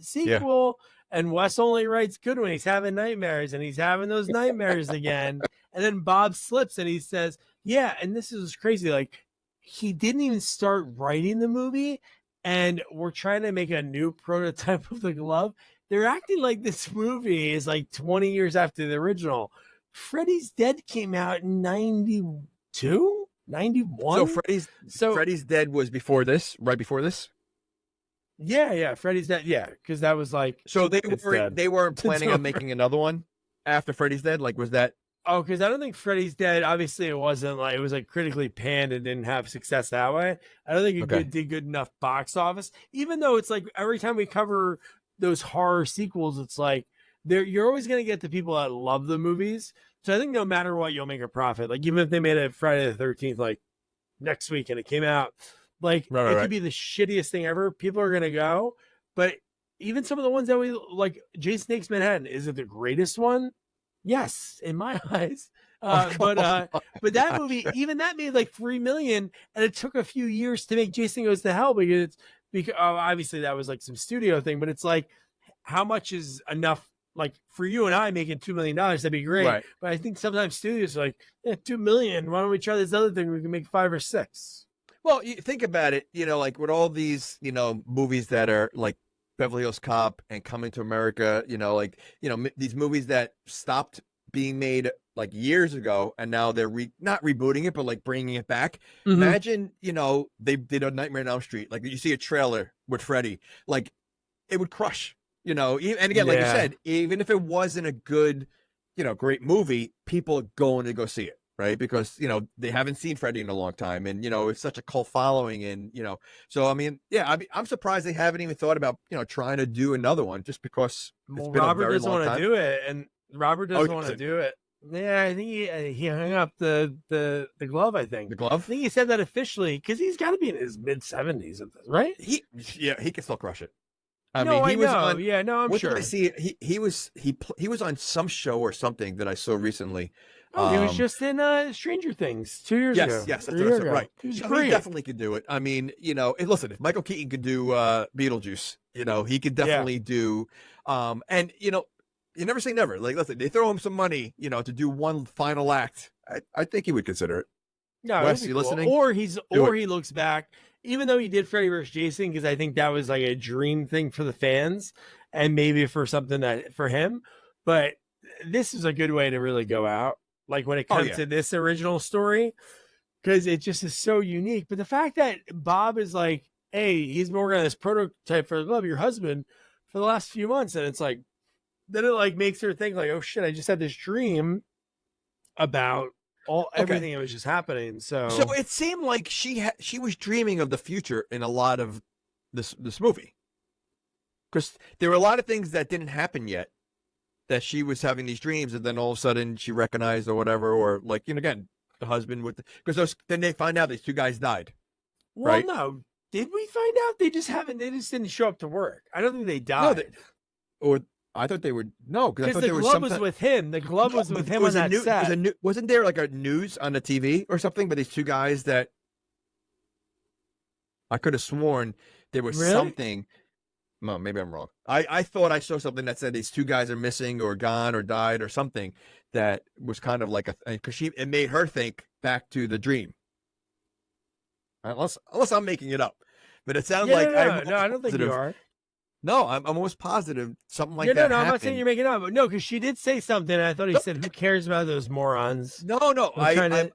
sequel. And Wes only writes good when he's having nightmares, and he's having those nightmares again. And then Bob slips and he says, yeah, and this is crazy, like he didn't even start writing the movie, and we're trying to make a new prototype of the glove. They're acting like this movie is like 20 years after the original. Freddy's Dead came out in 92, 91. So Freddy's Dead was before this, right before this? Yeah, Freddy's Dead. Yeah, because that was like, so they weren't planning on making another one after Freddy's Dead. Like, was that? Oh, because I don't think Freddy's Dead. Obviously, it wasn't like, it was like critically panned and didn't have success that way. I don't think it did good enough box office. Even though it's like every time we cover those horror sequels, it's like you're always going to get the people that love the movies. So I think no matter what, you'll make a profit. Like even if they made a Friday the 13th like next week and it came out, like it could be the shittiest thing ever. People are going to go. But even some of the ones that we like, Jason Takes Manhattan, is it the greatest one? Yes, in my eyes. But that movie, even that made like 3 million, and it took a few years to make Jason Goes to Hell because obviously that was like some studio thing. But it's like, how much is enough? Like for you and I making $2 million, that'd be great. Right. But I think sometimes studios are like, 2 million. Why don't we try this other thing? We can make 5 or 6. Well, you think about it, like with all these, movies that are like Beverly Hills Cop and Coming to America, these movies that stopped being made like years ago, and now they're not rebooting it, but like bringing it back. Mm-hmm. Imagine, they did a Nightmare on Elm Street. Like you see a trailer with Freddy, like it would crush. And again, like you said, even if it wasn't a good, great movie, people are going to go see it, right? Because, they haven't seen Freddy in a long time, and, it's such a cult following, and, so, I mean, I'm surprised they haven't even thought about, trying to do another one just because it's been Robert a very doesn't long want time. to do it, and Robert doesn't want to do it. Yeah, I think he hung up the glove, I think. The glove? I think he said that officially, because he's got to be in his mid-70s, right? He can still crush it. I'm sure. I see, he was on some show or something that I saw recently. Oh, he was just in Stranger Things 2 years ago. Yes, that's what right. He definitely could do it. I mean, listen, if Michael Keaton could do Beetlejuice, he could definitely do. And you never say never. Like, listen, they throw him some money, to do one final act. I think he would consider it. No, Wes, you listening? Or he looks back. Even though he did Freddy vs. Jason, because I think that was like a dream thing for the fans and maybe for something that for him. But this is a good way to really go out. Like when it comes to this original story, because it just is so unique. But the fact that Bob is like, hey, he's been working on this prototype for the glove of your husband for the last few months. And it's like, then it like makes her think like, oh shit, I just had this dream about everything that was just happening. So it seemed like she was dreaming of the future in a lot of this movie, because there were a lot of things that didn't happen yet that she was having these dreams, and then all of a sudden she recognized or whatever, or like, again, the husband with because then they find out these 2 guys died. Well, right? No, did we find out? They just didn't show up to work. I don't think they died. No, I thought they were because I thought the glove was with him. The glove was with him on that set. Wasn't there like a news on the TV or something? But these 2 guys that I could have sworn there was something. Well, maybe I'm wrong. I thought I saw something that said these 2 guys are missing or gone or died or something that was kind of like because it made her think back to the dream. Unless I'm making it up, but it sounds like no, I don't think you are. No, I'm almost positive something like that. No, I'm not saying you're making it up. No, because she did say something. And I thought he said, "Who cares about those morons?" No.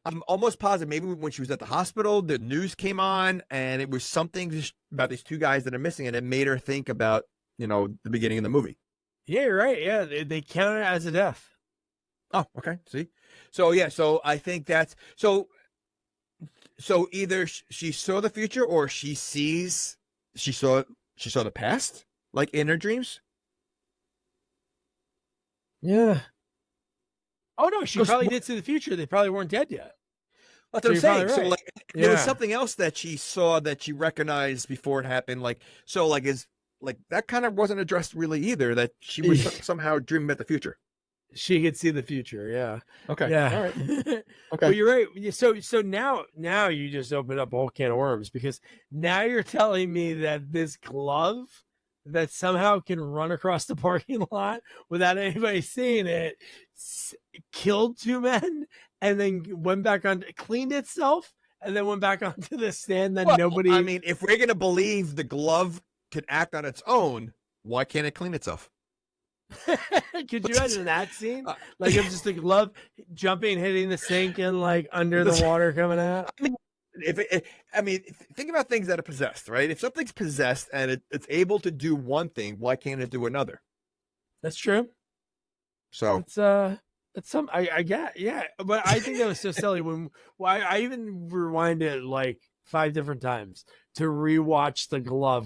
I'm almost positive. Maybe when she was at the hospital, the news came on, and it was something just about these 2 guys that are missing, and it made her think about the beginning of the movie. Yeah, you're right. Yeah, they count it as a death. Oh, okay. See, so I think that's so. So either she saw the future, or she saw she saw the past, like in her dreams. Yeah. Oh no, she probably did see the future. They probably weren't dead yet. That's what I'm saying. Right. So like, there was something else that she saw that she recognized before it happened. Like, so like is like that kind of wasn't addressed really either. That she was somehow dreaming about the future. She could see the future. Yeah. Okay. Yeah. All right. Okay. Well, you're right. So now you just opened up a whole can of worms, because now you're telling me that this glove that somehow can run across the parking lot without anybody seeing it killed two men and then went back on, cleaned itself, and then went back onto the stand that nobody. I mean, if we're gonna believe the glove can act on its own, why can't it clean itself? Could you imagine that scene? Like, it's just a glove jumping, hitting the sink, and like under the water coming out. I mean, think about things that are possessed, right? If something's possessed and it's able to do one thing, why can't it do another? That's true. So it's some I get, yeah, but I think that was so silly I even rewinded like 5 different times to rewatch the glove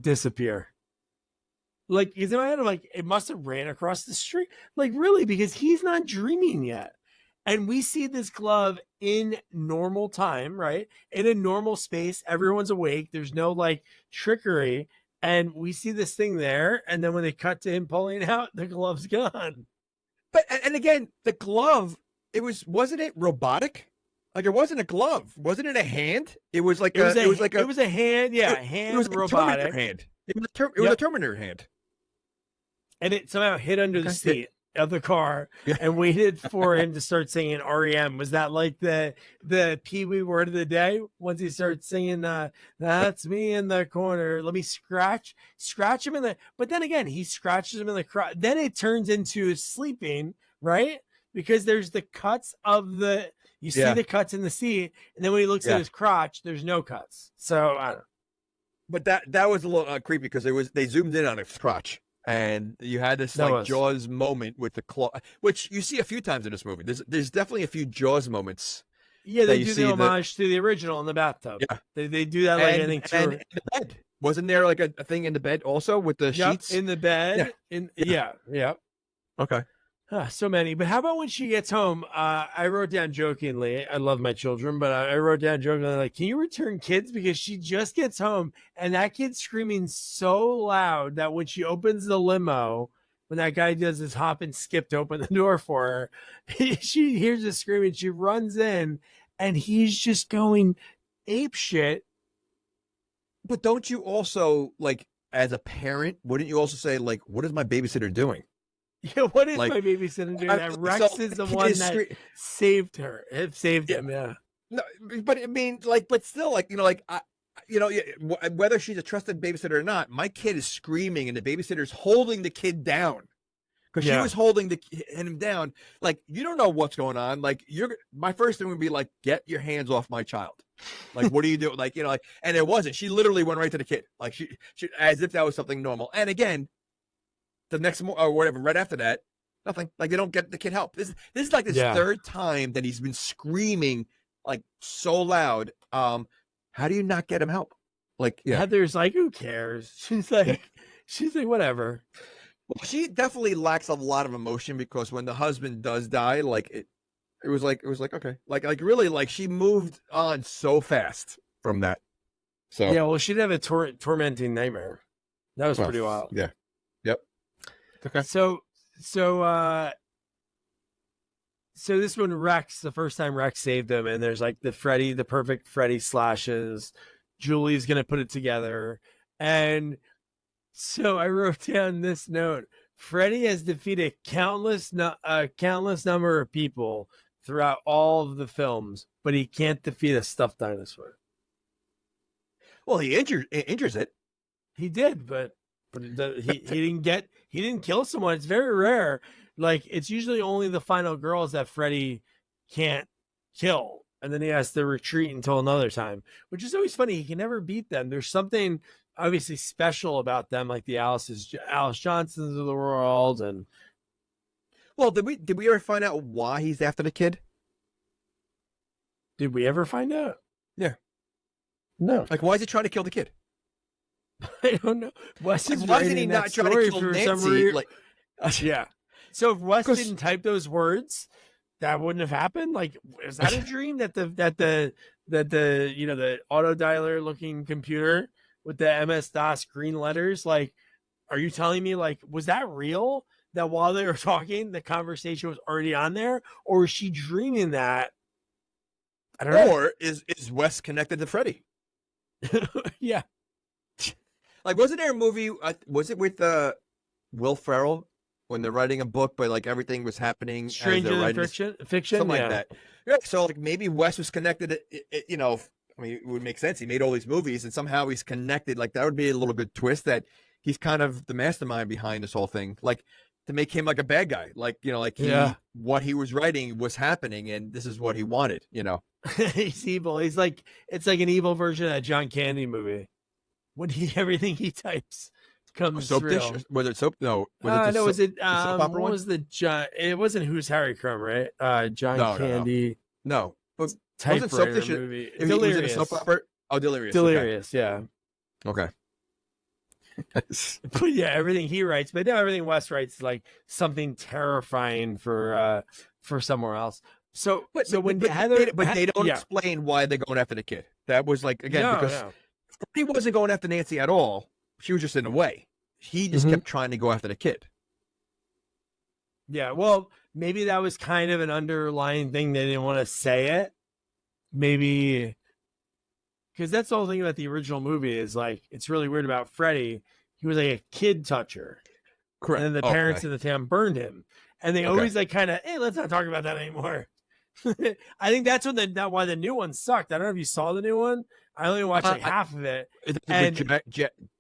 disappear. Like, in my head, I'm like, it must have ran across the street. Like, really, because he's not dreaming yet. And we see this glove in normal time, right? In a normal space, everyone's awake. There's no like trickery. And we see this thing there. And then when they cut to him pulling out, the glove's gone. But, and again, the glove, wasn't it robotic? Like, it wasn't a glove. Wasn't it a hand? It was like it was a hand. Yeah, hand. It was robotic. Terminator hand. It was a Terminator hand. And it somehow hid under the seat of the car and waited for him to start singing REM. Was that like the Pee-wee word of the day? Once he starts singing, that's me in the corner. Let me scratch him in the, but then again, he scratches him in the crotch. Then it turns into sleeping, right? Because there's the cuts of you see the cuts in the seat. And then when he looks at his crotch, there's no cuts. So I don't know. But that was a little creepy because they zoomed in on his crotch. And you had this Jaws moment with the claw, which you see a few times in this movie. There's definitely a few Jaws moments. Yeah, they do the homage to the original in the bathtub. Yeah, they do that like I think too. And in the bed, wasn't there like a thing in the bed also with the sheets in the bed? Yeah. Okay. So many. But how about when she gets home? I wrote down jokingly, I love my children, but I wrote down jokingly, like, can you return kids? Because she just gets home and that kid's screaming so loud that when she opens the limo, when that guy does his hop and skip to open the door for her, she hears the screaming. She runs in and he's just going ape shit. But don't you also, like, as a parent, wouldn't you also say, like, what is my babysitter doing? Yeah, what is my babysitter doing? That Rex is the one that saved her. It saved him, yeah. No, but I mean, like, but still, like, whether she's a trusted babysitter or not, my kid is screaming and the babysitter's holding the kid down because she was holding him down. Like, you don't know what's going on. Like, my first thing would be like, get your hands off my child. Like, what are you doing? Like, and it wasn't. She literally went right to the kid. Like, she as if that was something normal. And again, the next or whatever, right after that, nothing. Like, they don't get the kid help. This is like this third time that he's been screaming like so loud. How do you not get him help? Like, Heather's like, who cares? She's like, whatever. Well, she definitely lacks a lot of emotion because when the husband does die, like it was like okay, like really, like she moved on so fast from that. So yeah, well, she'd have a tormenting nightmare. That was pretty wild. Yeah. Yep. Okay. So this one, Rex, the first time Rex saved him, and there's like the perfect Freddy slashes. Julie's gonna put it together, and so I wrote down this note: Freddy has defeated countless number of people throughout all of the films, but he can't defeat a stuffed dinosaur. Well, he injures it. He did, but he didn't kill someone. It's very rare. Like, it's usually only the final girls that Freddy can't kill, and then he has to retreat until another time, which is always funny. He can never beat them. There's something obviously special about them, like the Alice Johnsons of the world. And well, did we ever find out why he's after the kid? Did we ever find out? Yeah. No. Like, why is he trying to kill the kid? I don't know. Wes is why did writing he that not try to story kill for some Nancy? reason. Like, Yeah. So if Wes 'Cause- didn't type those words, that wouldn't have happened. Like, is that a dream that the the auto dialer looking computer with the MS DOS green letters? Like, are you telling me, like, was that real? That while they were talking, the conversation was already on there, or was she dreaming that? I don't know. Or is Wes connected to Freddy? Yeah. Like, wasn't there a movie? Was it with Will Ferrell when they're writing a book, but like everything was happening as Stranger they're than writing fiction, something yeah. like that. Yeah. So like maybe Wes was connected. You know, I mean, it would make sense. He made all these movies, and somehow he's connected. Like that would be a little good twist that he's kind of the mastermind behind this whole thing. Like to make him like a bad guy. Like like what he was writing was happening, and this is what he wanted. He's evil. He's like, it's like an evil version of that John Candy movie. When everything he types comes Soap real. dish? Was it soap? No. Was it soap opera what one? was the John? It wasn't Who's Harry Crumb, right? John Candy. No. But Typewriter wasn't soap dish? movie. Was Delirious. it a soap opera? Oh, Delirious. Delirious, yeah. Okay. But yeah, everything he writes, but now everything Wes writes is like something terrifying for somewhere else. So when Heather, but they don't explain why they're going after the kid. That was like because he wasn't going after Nancy at all. She was just in the way. He just kept trying to go after the kid. Yeah, well, maybe that was kind of an underlying thing. They didn't want to say it. Maybe because that's the whole thing about the original movie is like it's really weird about Freddy. He was like a kid toucher. Correct. And then the parents in the town burned him. And they always like kind of, hey, let's not talk about that anymore. I think that's when why the new one sucked. I don't know if you saw the new one. I only watched like half of it. And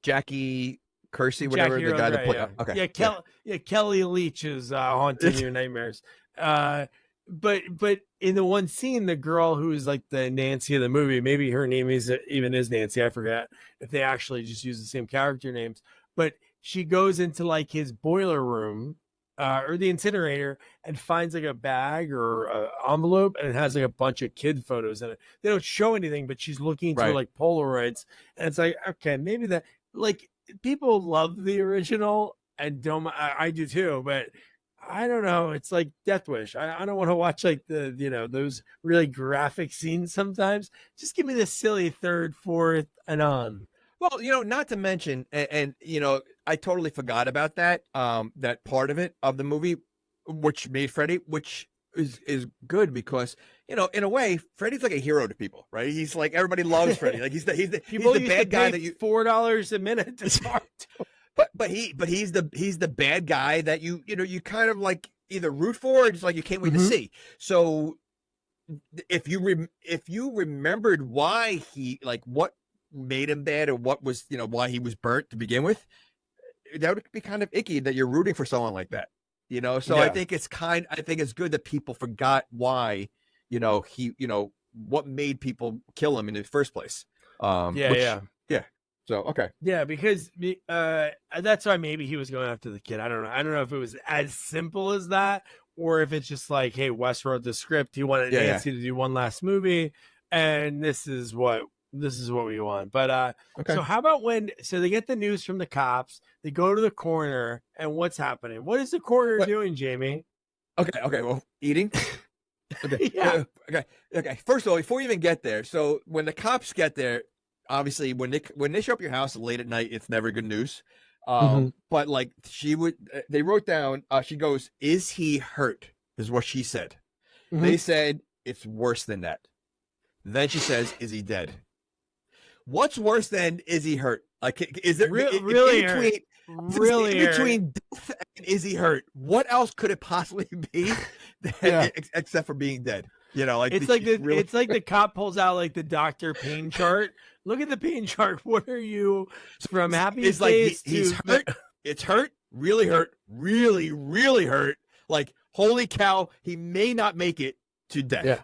Jackie Kersey, whatever Jackie the guy that played. yeah. Okay. Kelly Leach is haunting your nightmares. But in the one scene, the girl who is like the Nancy of the movie, maybe her name is Nancy. I forget if they actually just use the same character names. But she goes into like his boiler room or the incinerator and finds like a bag or an envelope, and it has like a bunch of kid photos in it. They don't show anything, but she's looking through like Polaroids, and it's like, okay, maybe that like people love the original and don't. I do too, but I don't know. It's like Death Wish. I don't want to watch like the those really graphic scenes sometimes. Just give me the silly third, fourth, and on. Well, not to mention, and I totally forgot about that that part of it of the movie, which made Freddy, which is good because in a way Freddy's like a hero to people, right? He's like everybody loves Freddy. Like he's the bad guy that you $4 a minute to talk to. But he's the bad guy that you kind of like either root for or just like you can't wait to see. So if you remembered why he like what made him bad or what was why he was burnt to begin with, that would be kind of icky that you're rooting for someone like that. So I think it's good that people forgot why he what made people kill him in the first place. So okay. Yeah, because that's why maybe he was going after the kid. I don't know. I don't know if it was as simple as that, or if it's just like, hey, Wes wrote the script. He wanted Nancy to do one last movie, and this is what we want. But so how about so they get the news from the cops, they go to the coroner, and what's happening? What is the coroner doing, Jamie? Okay. Well, eating. Okay. Yeah. Okay. First of all, before you even get there, so when the cops get there, obviously when they show up at your house late at night, it's never good news. But like they wrote down, she goes, "Is he hurt?" is what she said. They said it's worse than that. Then she says, "Is he dead?" What's worse than is he hurt? Like, is it really in between death and is he hurt? What else could it possibly be except for being dead? It's like the cop pulls out like the doctor pain chart. Look at the pain chart. What are you from happy? It's like he's hurt. It's hurt. Really hurt. Really, really hurt. Like, holy cow, he may not make it to death. Yeah.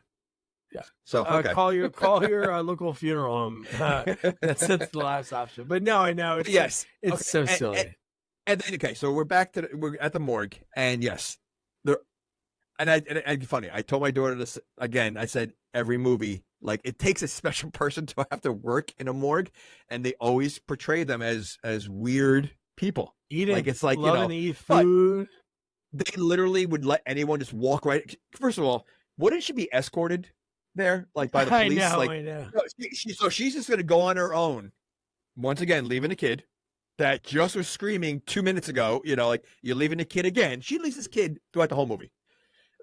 So call your local funeral home. That's the last option. But no, I know. It's so silly. And then so we're at the morgue, and yes, funny. I told my daughter this again. I said every movie Like it takes a special person to have to work in a morgue, and they always portray them as weird people. Eating, like it's like loving to eat food. They literally would let anyone just walk right. First of all, wouldn't she be escorted there, like by the police? I know. So she's just gonna go on her own. Once again, leaving a kid that just was screaming 2 minutes ago. Like you're leaving the kid again. She leaves this kid throughout the whole movie,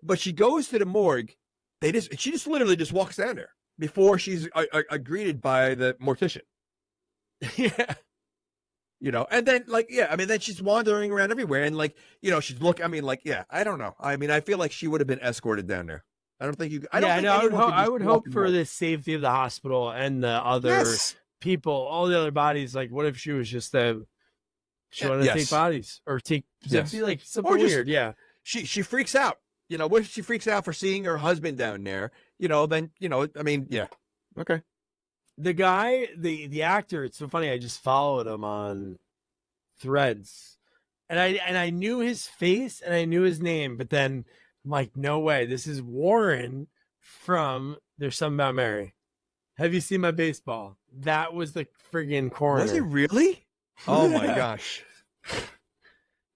but she goes to the morgue. She just literally just walks down there before she's greeted by the mortician. Yeah. And then then she's wandering around everywhere, and she's looking. I don't know. I feel like she would have been escorted down there. I don't think you. I would hope for the safety of the hospital and the other people, all the other bodies. Like, what if she was just she wanted to take bodies or take be like something weird? Yeah, she freaks out. What if she freaks out for seeing her husband down there? Then okay. The guy, the actor, it's so funny. I just followed him on Threads, and I knew his face and I knew his name, but then I'm like, no way, this is Warren from There's Something About Mary. Have you seen My Baseball? That was the friggin' coroner. Was he really? Oh my gosh.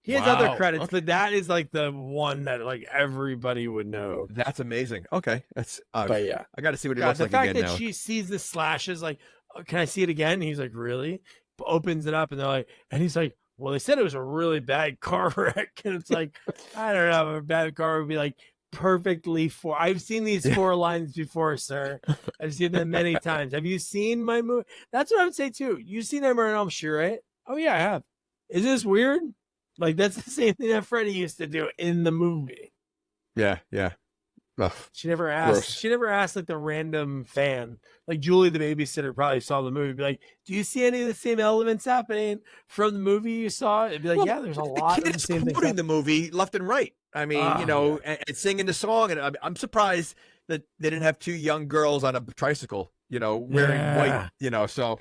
He has other credits, but that is like the one that like everybody would know. That's amazing. Okay, that's. But yeah, I got to see what it looks like again now. The fact that she sees the slashes, like, oh, can I see it again? And he's like, really? Opens it up, and they're like, and he's like, well, they said it was a really bad car wreck, and it's like, I don't know, a bad car would be like perfectly four. I've seen these 4 lines before, sir. I've seen them many times. Have you seen my movie? That's what I would say too. You've seen Nightmare on Elm Street, right? Oh yeah, I have. Is this weird? Like, that's the same thing that Freddy used to do in the movie. Yeah. Ugh, she never asked. Gross. She never asked like the random fan, like Julie, the babysitter, probably saw the movie. Be like, do you see any of the same elements happening from the movie you saw? It'd be like, yeah, there's a lot of the same things. Quoting the movie left and right. And singing the song, and I'm surprised that they didn't have 2 young girls on a tricycle, wearing white, So,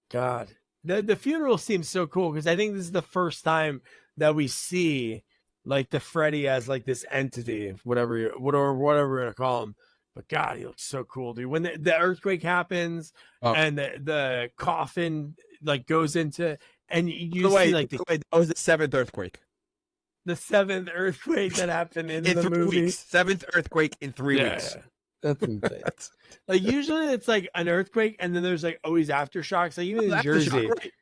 God. The funeral seems so cool because I think this is the first time that we see like the Freddy as like this entity, whatever we're gonna call him. But God, he looks so cool, dude. When the earthquake happens and the coffin like goes into, and you see like that was the 7th earthquake. The 7th earthquake that happened in the 3 movie. Weeks. 7th earthquake in 3 weeks. That's insane. Like usually it's like an earthquake and then there's like always aftershocks. Like even in Jersey. Right.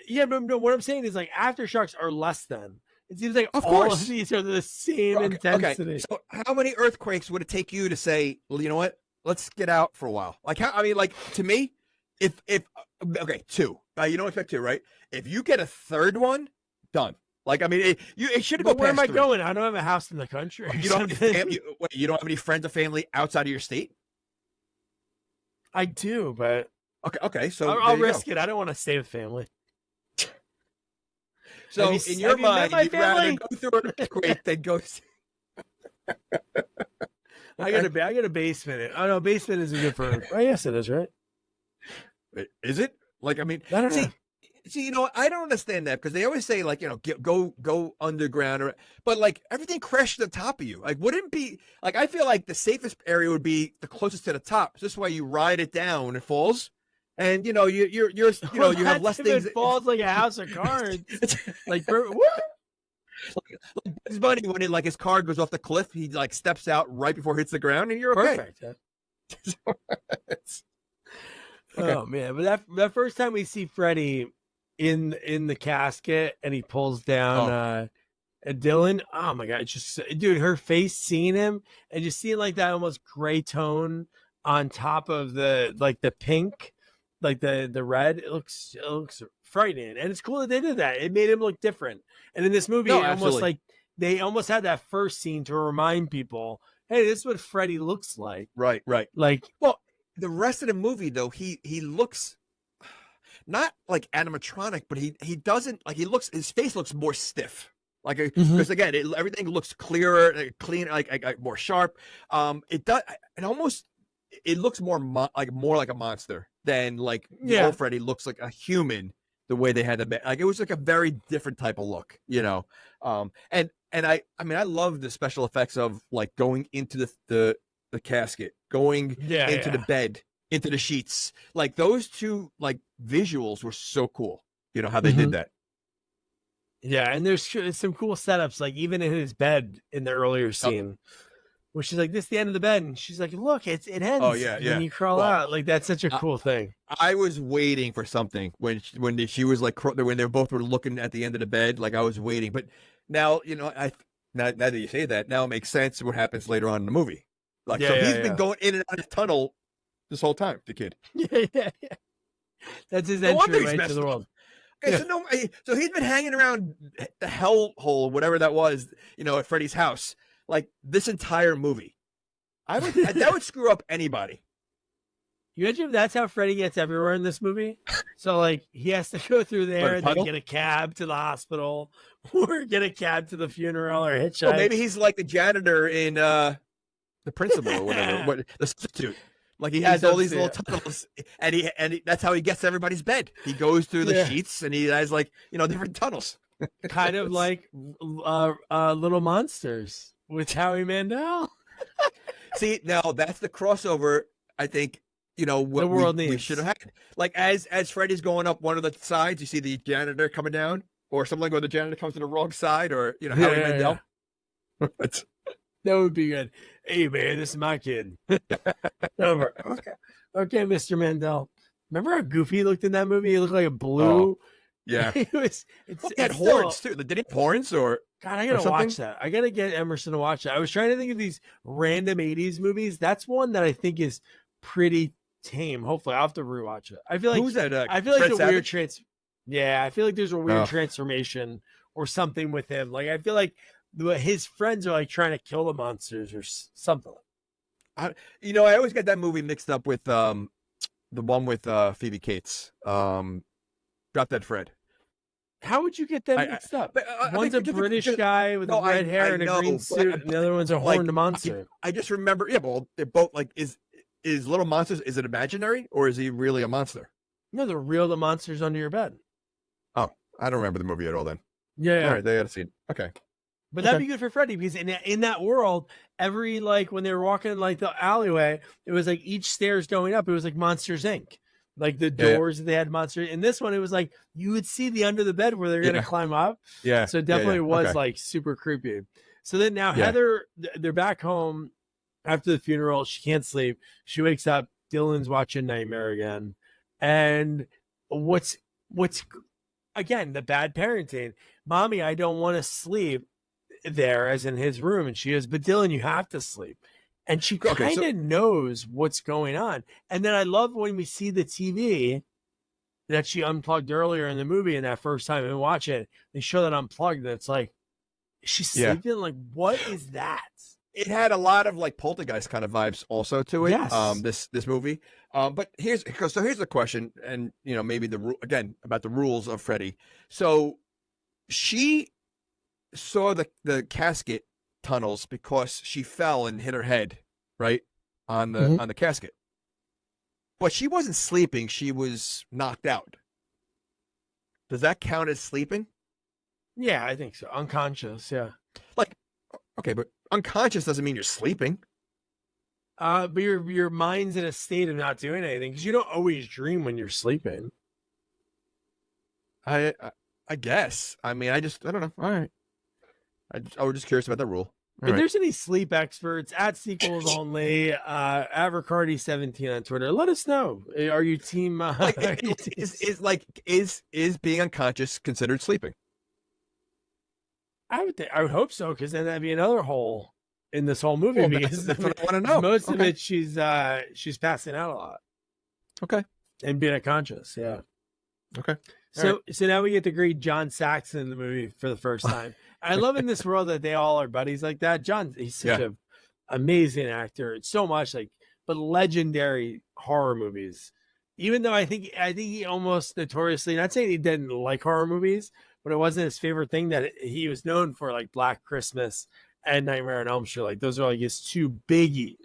Yeah, but no, what I'm saying is like aftershocks are less than. It seems like all of these are the same intensity. Okay. So how many earthquakes would it take you to say, well, you know what? Let's get out for a while. Like to me, if 2. You don't expect 2, right? If you get a 3rd one, done. Like, it should have gone past where am I 3. going? I don't have a house in the country. You don't have any friends or family outside of your state? I do, but okay. So I'll risk it. I don't want to stay with family. So in your mind, you'd rather go through an earthquake than go. I got a basement. Oh no, basement isn't good for. Oh yes, it is, right? Is it? Like, I don't know. See, I don't understand that because they always say like, go underground, but like everything crashes on top of you. Like, wouldn't it be like? I feel like the safest area would be the closest to the top. So this way you ride it down and it falls, and you have less things. It falls like a house of cards. Like what? Like Bugs Bunny, when his car goes off the cliff, he like steps out right before it hits the ground, and you're okay. Perfect. Oh man, but that first time we see Freddy in the casket and he pulls down Dylan, oh my God, it's just, dude, her face, seeing him and just seeing like that almost gray tone on top of the like the pink, like the red, it looks frightening. And it's cool that they did that. It made him look different. And in this movie, almost like they almost had that first scene to remind people, hey, this is what Freddy looks like. Right. Like, well, the rest of the movie though, he looks not like animatronic, but he doesn't like, his face looks more stiff. Like, because again, everything looks clearer, clean, like more sharp. It looks more like a monster than like the old Freddy looks like a human. The way they had it was like a very different type of look, and I love the special effects of like going into the the casket, going into the bed, into the sheets. Like those two like visuals were so cool. You know how they did that. Yeah, and there's some cool setups, like even in his bed in the earlier scene, where she's like, "This is the end of the bed," and she's like, "Look, it ends." Oh yeah, yeah. When you crawl out, like that's such a cool thing. I was waiting for something when she was like when they both were looking at the end of the bed, like I was waiting. But now now that you say that, now it makes sense what happens later on in the movie. Like he's been going in and out of the tunnel this whole time. The kid. Yeah. That's his entry right to the world. Okay, so he's been hanging around the hell hole, whatever that was, at Freddy's house, like this entire movie. That would screw up anybody. You imagine if that's how Freddy gets everywhere in this movie? So like he has to go through there and then get a cab to the hospital, or get a cab to the funeral, or hitchhike. Well, maybe he's like the janitor in The Principal or whatever, the substitute. Like he has all these little tunnels, and that's how he gets to everybody's bed. He goes through the sheets, and he has like different tunnels. Kind of like Little Monsters with Howie Mandel. See, now that's the crossover. I think what the world we should have had. Like as Freddy's going up one of the sides, you see the janitor coming down, or something like where the janitor comes to the wrong side, or Howie Mandel. That would be good. Hey man, this is my kid. Over. Okay, Mr. Mandel. Remember how goofy he looked in that movie? He looked like a blue. Oh, yeah. He had horns too. Did he have horns or? God, I gotta watch that. I gotta get Emerson to watch that. I was trying to think of these random '80s movies. That's one that I think is pretty tame. Hopefully, I'll have to rewatch it. I feel like who's that? I feel like Fred the weird Yeah, I feel like there's a weird transformation or something with him. Like I feel like his friends are like trying to kill the monsters or something. I always get that movie mixed up with the one with Phoebe Cates, Drop Dead Fred. How would you get them mixed up? One's a British guy with red hair and a green suit, and the other one's a horned monster. I just remember, well, they're both like, is Little Monsters, is it imaginary or is he really a monster? No, they're real. The monsters under your bed. Oh, I don't remember the movie at all then. Yeah. All right, they got to see it. Okay. But that'd be good for Freddy, because in that world, every like when they were walking like the alleyway, it was like each stairs going up, it was like Monsters Inc. Like the doors that they had monsters. In this one, it was like you would see the under the bed where they're gonna climb up. Yeah. So it definitely was like super creepy. So then now Heather, they're back home after the funeral. She can't sleep. She wakes up. Dylan's watching Nightmare again. And what's again the bad parenting? Mommy, I don't want to sleep there, as in his room, and she goes, but Dylan, you have to sleep. And she kind of knows what's going on. And then I love when we see the TV that she unplugged earlier in the movie, and that first time we watch it, they show that unplugged, and it's like, is she sleeping? Like, what is that? It had a lot of like Poltergeist kind of vibes also to it. Yes. This movie. But here's the question, and maybe again about the rules of Freddy. So she saw the casket tunnels because she fell and hit her head right on the casket, but she wasn't sleeping. She was knocked out. Does that count as sleeping? Yeah, I think so. Unconscious. Yeah. Like, okay, but unconscious doesn't mean you're sleeping. But your mind's in a state of not doing anything, because you don't always dream when you're sleeping. I guess. I mean, I don't know. All right. I was just curious about that rule. If there's any sleep experts at Sequels Only, Avercardi17 on Twitter, let us know. Are you team? Is being unconscious considered sleeping? I would hope so, because then that'd be another hole in this whole movie. Because that's what I want to know. Most of it, she's passing out a lot. Okay. And being unconscious. Yeah. Okay. So now we get to greet John Saxon in the movie for the first time. I love in this world that they all are buddies like that. John, he's such an amazing actor. It's so much but legendary horror movies. Even though I think he almost notoriously, not saying he didn't like horror movies, but it wasn't his favorite thing, that he was known for like Black Christmas and Nightmare on Elm Street. Like those are like his two biggie.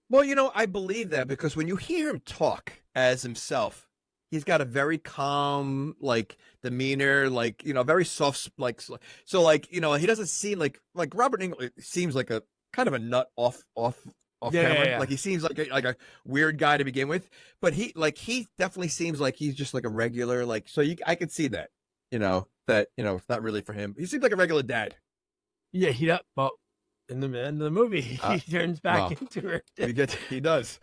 Well, I believe that, because when you hear him talk as himself, he's got a very calm, demeanor, very soft, so he doesn't seem like Robert Englund seems like a kind of a nut off off Yeah, camera. yeah, yeah. Like he seems like a weird guy to begin with, but he definitely seems like he's just like a regular, like, so I could see that, that, it's not really for him. He seems like a regular dad. Yeah, well, in the end of the movie, he turns back into her. He does.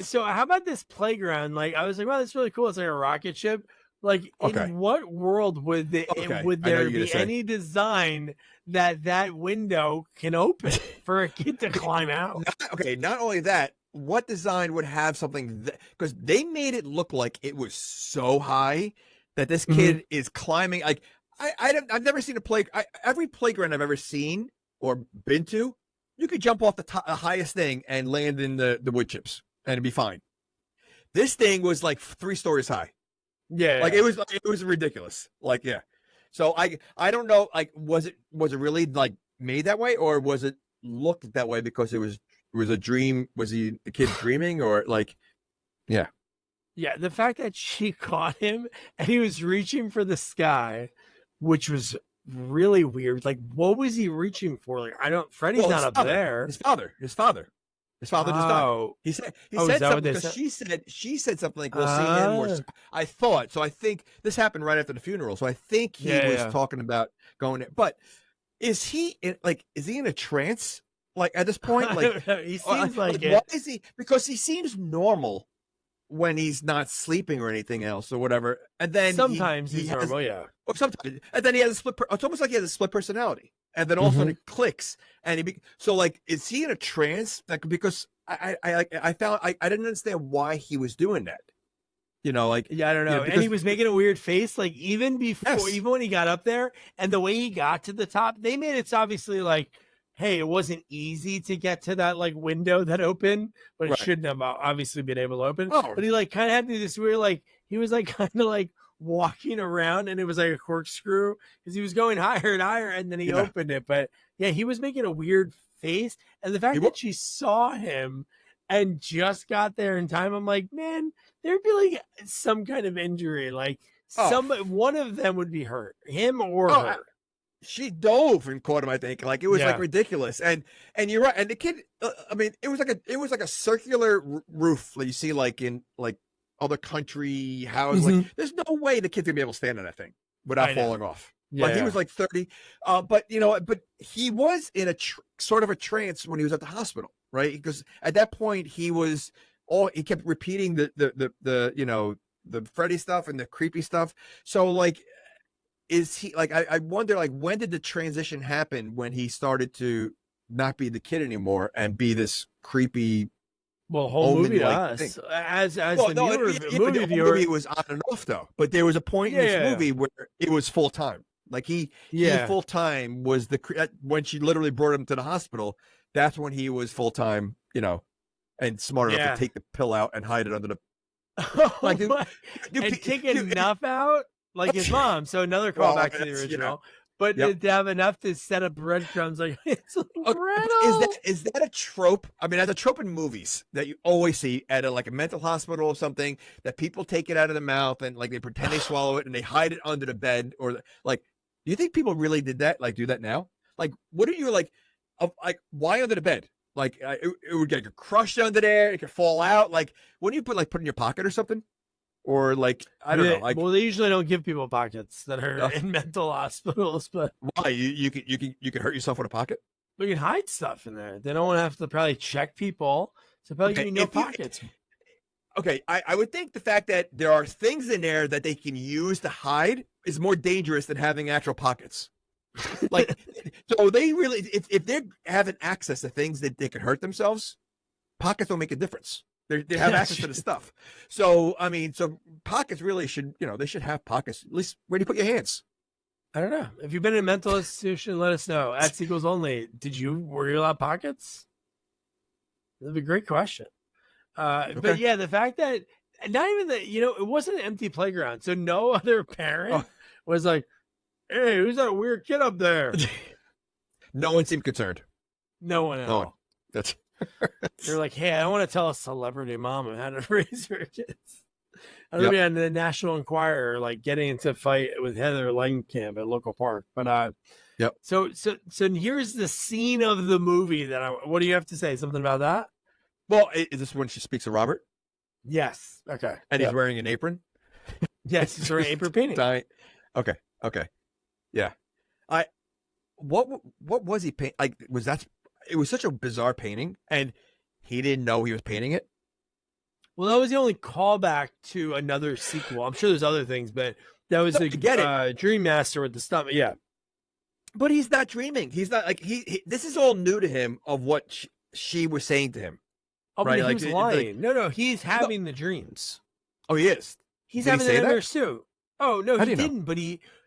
So how about this playground? Like, I was like, wow, that's really cool. It's like a rocket ship. Like, in what world would there be any design that window can open for a kid to climb out? Not only that, what design would have something that, because they made it look like it was so high that this kid is climbing. Like, I've never seen every playground I've ever seen or been to, you could jump off the highest thing and land in the wood chips and it'd be fine. This thing was like 3 stories high. Yeah, like it was ridiculous. Like, yeah. So I don't know. Like, was it really like made that way, or was it looked that way because it was a dream? Was the kid dreaming, or like, yeah. Yeah, the fact that she caught him and he was reaching for the sky, which was really weird. Like, what was he reaching for? Like, Freddy's not up there. His father just died. He said something because she said something like, we'll see him. Or, I thought, so I think this happened right after the funeral. So I think he was talking about going there. But is he in a trance? Like, at this point, like, he seems like it. Why is he? Because he seems normal when he's not sleeping or anything else or whatever. And then sometimes he's normal, yeah. Or sometimes, and then he has a split. It's almost like he has a split personality, and then all of a sudden it clicks, and so like, is he in a trance? Like, because I didn't understand why he was doing that. Like, yeah, I don't know. And he was making a weird face, like even before, even when he got up there, and the way he got to the top, they made it obviously like, hey, it wasn't easy to get to that like window that opened, but it shouldn't have obviously been able to open. But he like kind of had this weird, like, he was like kind of like walking around, and it was like a corkscrew because he was going higher and higher, and then he opened it. But yeah, he was making a weird face, and the fact that she saw him and just got there in time, I'm like, man, there'd be like some kind of injury, like one of them would be hurt, him or her. She dove and caught him, I think. Like, it was like ridiculous. And you're right. And the kid, I mean, it was like a circular roof that you see like in like other country houses. Like, there's no way the kid's gonna be able to stand on that thing without falling off. Like, he was like 30. But he was in a sort of a trance when he was at the hospital, right? Because at that point he kept repeating the Freddy stuff and the creepy stuff. So like, is he like, I wonder, like, when did the transition happen when he started to not be the kid anymore and be this creepy? Well, whole movie to us, the movie viewer, it was on and off though. But there was a point in this movie where it was full time. Like he full time was when she literally brought him to the hospital. That's when he was full time, and smart enough to take the pill out and hide it under the. And take enough out. Like his mom. So another callback to the original. But to have enough to set up breadcrumbs, like, it's incredible. Is that a trope? I mean, that's a trope in movies that you always see at a mental hospital or something, that people take it out of the mouth and like they pretend they swallow it and they hide it under the bed, or like, do you think people really did that? Like, do that now? Like, what are you like why under the bed? Like, it would get crushed under there. It could fall out. Like, what do you put in your pocket or something? Or like, I don't know. Like, well, they usually don't give people pockets that are in mental hospitals. But why? You can hurt yourself with a pocket. We can hide stuff in there. They don't want to have to probably check people. So probably give you no pockets. I would think the fact that there are things in there that they can use to hide is more dangerous than having actual pockets. Like, so they really, if they're having access to things that they could hurt themselves, pockets don't make a difference. They have access to the stuff. So, I mean, pockets really should, they should have pockets. At least, where do you put your hands? I don't know. If you've been in a mental institution, let us know. At Sequels Only, were you allowed pockets? That'd be a great question. But yeah, the fact that, not even that, it wasn't an empty playground. So no other parent was like, hey, who's that weird kid up there? No one seemed concerned. No one at all. That's... You're like, hey, I want to tell a celebrity mom how to raise her kids. I don't on the National Enquirer, like getting into a fight with Heather Langenkamp at local park. But So here's the scene of the movie what do you have to say? Something about that? Well, is this when she speaks to Robert? Yes. Okay. And he's wearing an apron? Yes, he's wearing apron painting. Okay. Yeah. What was he painting? Like, it was such a bizarre painting, and he didn't know he was painting it? Well, that was the only callback to another sequel. I'm sure there's other things, but that was Dream Master with the stomach. Yeah. But he's not dreaming. He's not like this is all new to him of what she was saying to him. Oh, right? But he was lying. No, he's having the dreams. Oh, he is. He's having the nightmares too. Oh no, he didn't. But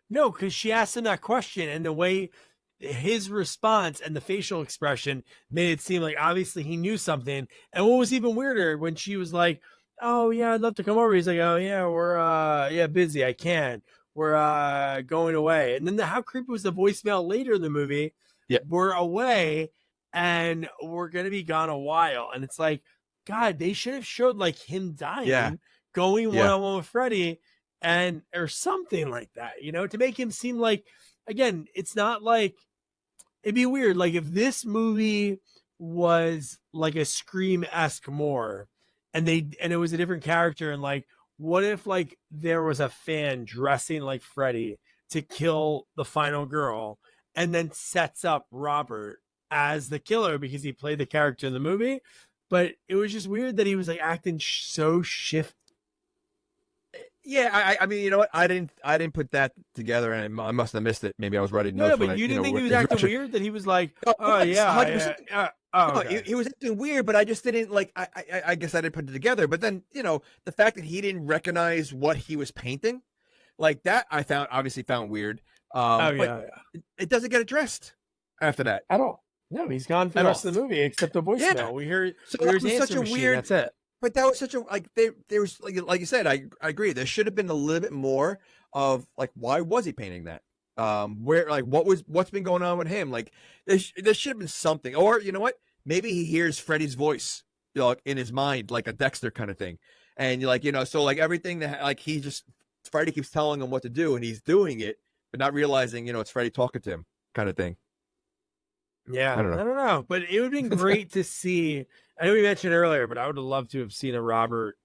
because she asked him that question, and the way his response and the facial expression made it seem like obviously he knew something. And what was even weirder when she was like, "Oh yeah, I'd love to come over." He's like, "Oh yeah, we're busy. I can't. We're going away." And then how creepy was the voicemail later in the movie? Yeah, we're away and we're gonna be gone a while. And it's like, God, they should have showed like him dying, going one-on-one with Freddy, or something like that, to make him seem like, again, it's not like, it'd be weird. Like if this movie was like a Scream-esque more, and it was a different character, and like, what if like there was a fan dressing like Freddy to kill the final girl, and then sets up Robert as the killer because he played the character in the movie? But it was just weird that he was like acting so shift. Yeah, I mean, you know what? I didn't put that together, and I must have missed it. Maybe I was writing notes. No, but you didn't think he was acting weird? That he was like, he was acting weird, but I just didn't like. I guess I didn't put it together. But then the fact that he didn't recognize what he was painting, like that, I obviously found weird. It doesn't get addressed after that at all. No, he's gone for the rest of the movie except the voicemail. Yeah. We hear his answer machine. That's it. But that was such a there was like you said, I agree. There should have been a little bit more of like, why was he painting that? Where like what's been going on with him? Like there should have been something. Or you know what? Maybe he hears Freddy's voice, in his mind, like a Dexter kind of thing. And you're like, so like everything that like Freddy keeps telling him what to do, and he's doing it, but not realizing, it's Freddy talking to him, kind of thing. Yeah, I don't know, but it would have been great to see. I know we mentioned earlier, but I would have loved to have seen a Robert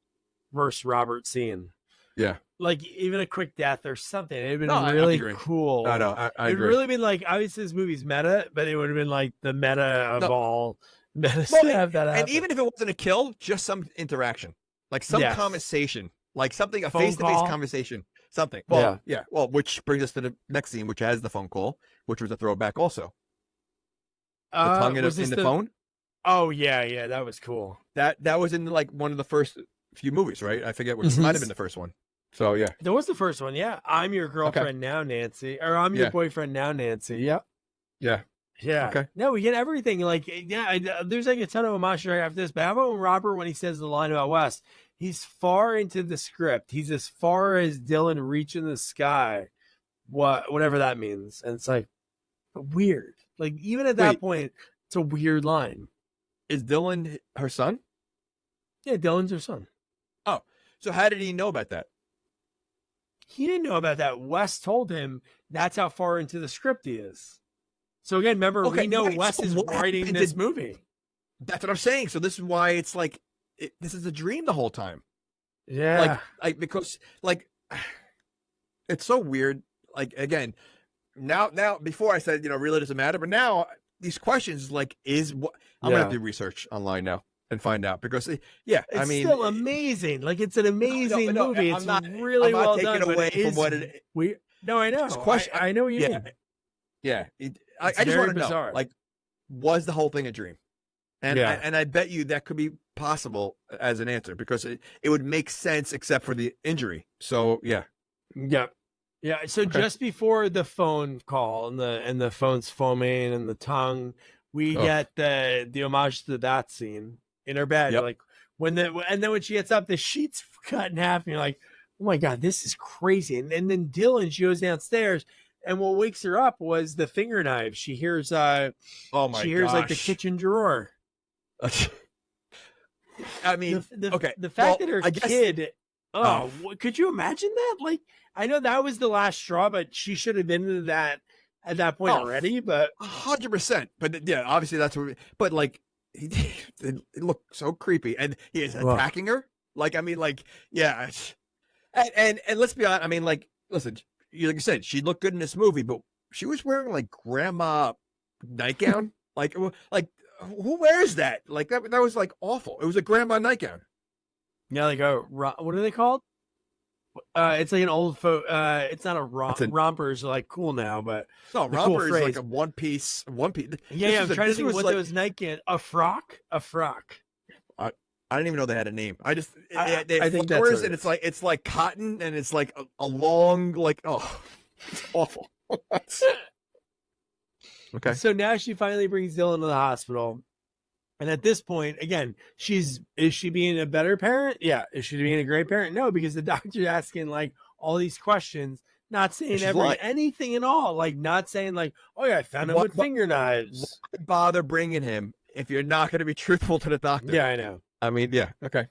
versus Robert scene. Yeah, like even a quick death or something. It'd been really cool. I It'd agree. really been like, obviously this movie's meta, but it would have been like the meta of all meta stuff that happened. And even if it wasn't a kill, just some interaction, like some conversation, like something, a face-to-face conversation, something. Well, yeah. Well, which brings us to the next scene, which has the phone call, which was a throwback also. The tongue in the phone. Oh yeah, that was cool. That was in like one of the first few movies, right? I forget which might have been the first one. So yeah, that was the first one. Yeah, I'm your girlfriend now, Nancy, or I'm your boyfriend now, Nancy. Yep. Yeah. Okay. No, we get everything. Like, there's like a ton of homage right after this. But how about when Robert, when he says the line about Wes, he's far into the script. He's as far as Dylan reaching the sky, whatever that means, and it's like weird. Like even at that point, it's a weird line. Is Dylan her son? Yeah, Dylan's her son. Oh, so how did he know about that? He didn't know about that. Wes told him that's how far into the script he is. So again, remember, we know Wes is writing this movie. That's what I'm saying. So this is why it's like, this is a dream the whole time. Yeah. Like because like, it's so weird. Like again, now before I said, really doesn't matter, but now these questions like I'm gonna have to do research online now and find out, because it's still amazing. Like it's an amazing movie. It's really well done. Away from what it. I know. I know what you mean. Yeah, I just want to know, like, was the whole thing a dream? And I bet you that could be possible as an answer, because it would make sense except for the injury. So yeah. So just before the phone call and the phone's foaming and the tongue, we get the homage to that scene in her bed. Like and then when she gets up, the sheet's cut in half, and you're like, oh my God, this is crazy. And then Dylan, she goes downstairs, and what wakes her up was the finger knife. She hears like the kitchen drawer. I mean, the fact that her kid Could you imagine that? Like, I know that was the last straw, but she should have been into that at that point already. But 100%. But yeah, obviously that's what. But like, it looked so creepy, and he is attacking her. Like, I mean, like, yeah, and let's be honest. I mean, like, listen, like you said, she looked good in this movie, but she was wearing like grandma nightgown. like who wears that? Like that was like awful. It was a grandma nightgown. Yeah, like what are they called? It's like an old it's not a rompers are like cool now, but no, romper is like a one piece. Yeah, I'm trying to think of what those nightgown. A frock. I didn't even know they had a name. I think that's flowers, and it's like cotton, and it's like a long, like, it's awful. Okay. So now she finally brings Dylan to the hospital. And at this point, again, is she being a better parent? Yeah. Is she being a great parent? No, because the doctor's asking like all these questions, not saying anything at all. Like not saying like, oh yeah, I found him with finger knives. Why bother bringing him if you're not going to be truthful to the doctor? Yeah, I know. I mean, yeah. Okay.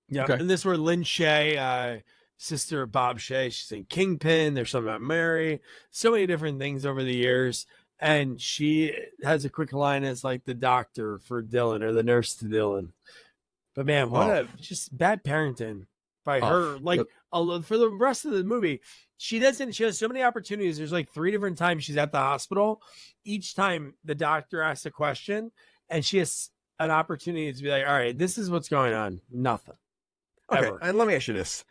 Yeah. Okay. And this is where Lynn Shay, sister of Bob Shay, she's in Kingpin. There's something about Mary. So many different things over the years. And she has a quick line as like the doctor for Dylan or the nurse to Dylan. But man, what a just bad parenting by her. Like for the rest of the movie, she has so many opportunities. There's like 3 different times she's at the hospital. Each time the doctor asks a question and she has an opportunity to be like, all right, this is what's going on. Nothing. Okay. Ever. And let me ask you this.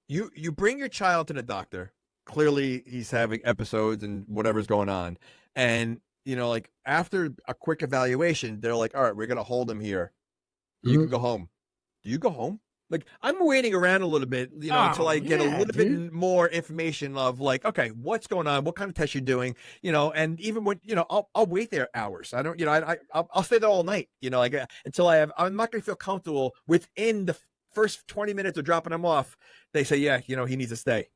You bring your child to the doctor. Clearly he's having episodes and whatever's going on. And, you know, like after a quick evaluation, they're like, all right, we're going to hold him here. You can go home. Do you go home? Like, I'm waiting around a little bit, you know, until I get a little bit more information of like, okay, what's going on? What kind of tests you're doing? You know, and even when, you know, I'll wait there hours. I don't, you know, I'll stay there all night, you know, like until I'm not going to feel comfortable within the first 20 minutes of dropping him off. They say, yeah, you know, he needs to stay.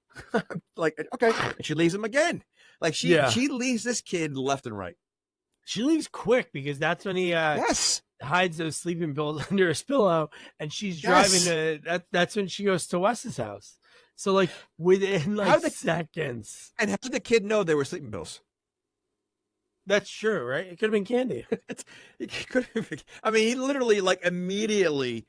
Like, okay. And she leaves him again. Like she leaves this kid left and right. She leaves quick because that's when he hides those sleeping pills under his pillow, and she's driving to that's when she goes to Wes's house. So like within like seconds. And how did the kid know they were sleeping pills? That's true, right? It could have been candy. I mean, he literally like immediately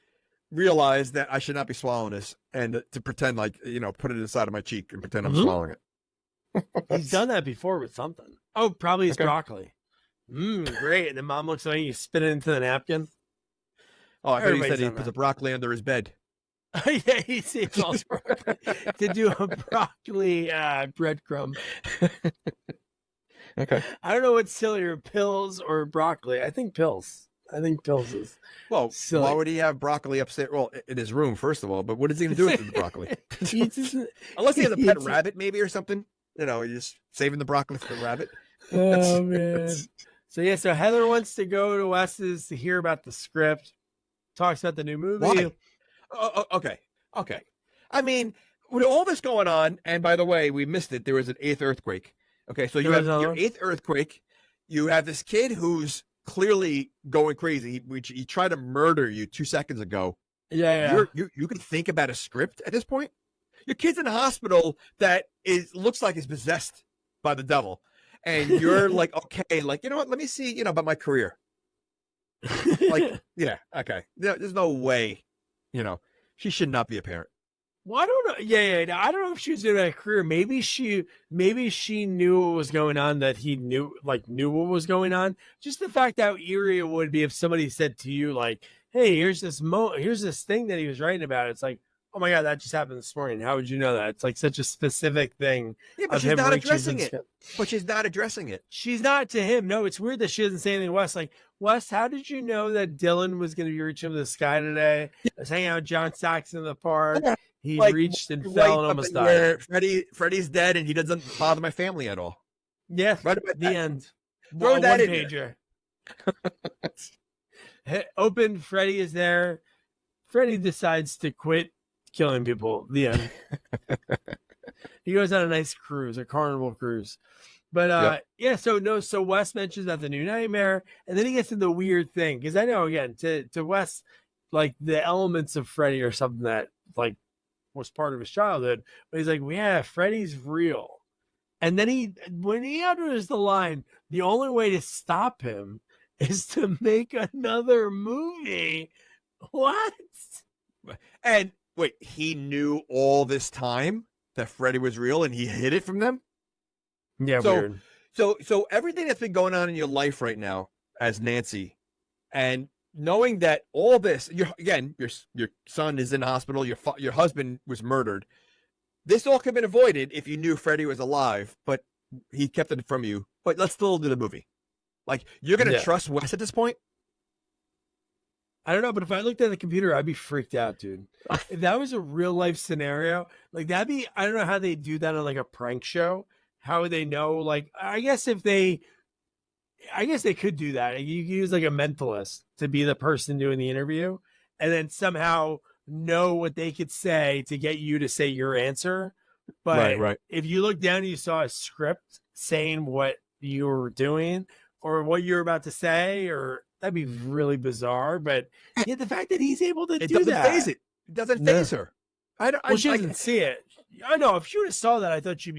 realized that I should not be swallowing this, and to pretend like, you know, put it inside of my cheek and pretend I'm swallowing it. He's done that before with something. Oh, probably it's broccoli. Great. And then mom looks like you spit it into the napkin. Oh, I thought he said he puts a broccoli under his bed. Yeah, he sees all broccoli to do a broccoli breadcrumb. Okay. I don't know what's sillier, pills or broccoli. I think pills. Is silly. Why would he have broccoli upstairs? Well, in his room, first of all. But what is he going to do with the broccoli? Unless he has a pet rabbit, maybe, or something. You know, he's just saving the broccoli for the rabbit. Oh, man. So, yeah, so Heather wants to go to Wes's to hear about the script. Talks about the new movie. Why? Okay. I mean, with all this going on, and by the way, we missed it. There was an 8th earthquake. Okay, so you have your 8th earthquake. You have this kid who's clearly going crazy. He tried to murder you 2 seconds ago. Yeah. You can think about a script at this point. Your kid's in a hospital that looks like it's possessed by the devil, and you're like, okay, like, you know what? Let me see, you know, about my career. Like, yeah, okay. There's no way, you know, she should not be a parent. Well, I don't know. Yeah. I don't know if she was doing a career. Maybe she knew what was going on, that he knew what was going on. Just the fact how eerie it would be if somebody said to you, like, hey, here's this thing that he was writing about. It's like, oh my God, that just happened this morning. How would you know that? It's like such a specific thing. Yeah, but she's not addressing it. But she's not addressing it. She's not to him. No, it's weird that she doesn't say anything to Wes. Like, Wes, how did you know that Dylan was going to be reaching for the sky today? I was hanging out with John Saxon in the park. He like, reached and fell and almost died. Freddie's dead and he doesn't bother my family at all. Yeah, right about the end. Throw that in pager. Open, Freddie is there. Freddie decides to quit killing people. The end. He goes on a nice cruise, a carnival cruise. But so Wes mentions that the new nightmare, and then he gets into the weird thing, because I know, again, to Wes, like the elements of Freddy are something that like was part of his childhood. But he's like, well, yeah, Freddy's real. And then when he utters the line, the only way to stop him is to make another movie. What? And wait, he knew all this time that Freddy was real and he hid it from them? Yeah, weird. So everything that's been going on in your life right now as Nancy, and knowing that all this, your son is in the hospital, your husband was murdered. This all could have been avoided if you knew Freddy was alive, but he kept it from you. But let's still do the movie. Like, you're going to trust Wes at this point? I don't know, but if I looked at the computer, I'd be freaked out, dude. If that was a real life scenario, like that'd be, I don't know how they do that on like a prank show. How would they know? Like, I guess they could do that. You could use like a mentalist to be the person doing the interview and then somehow know what they could say to get you to say your answer. But right. If you look down and you saw a script saying what you were doing or what you're about to say, or that'd be really bizarre. But yeah, the fact that he's able to do that. It doesn't phase her. She doesn't see it. I know if she would have saw that, I thought she'd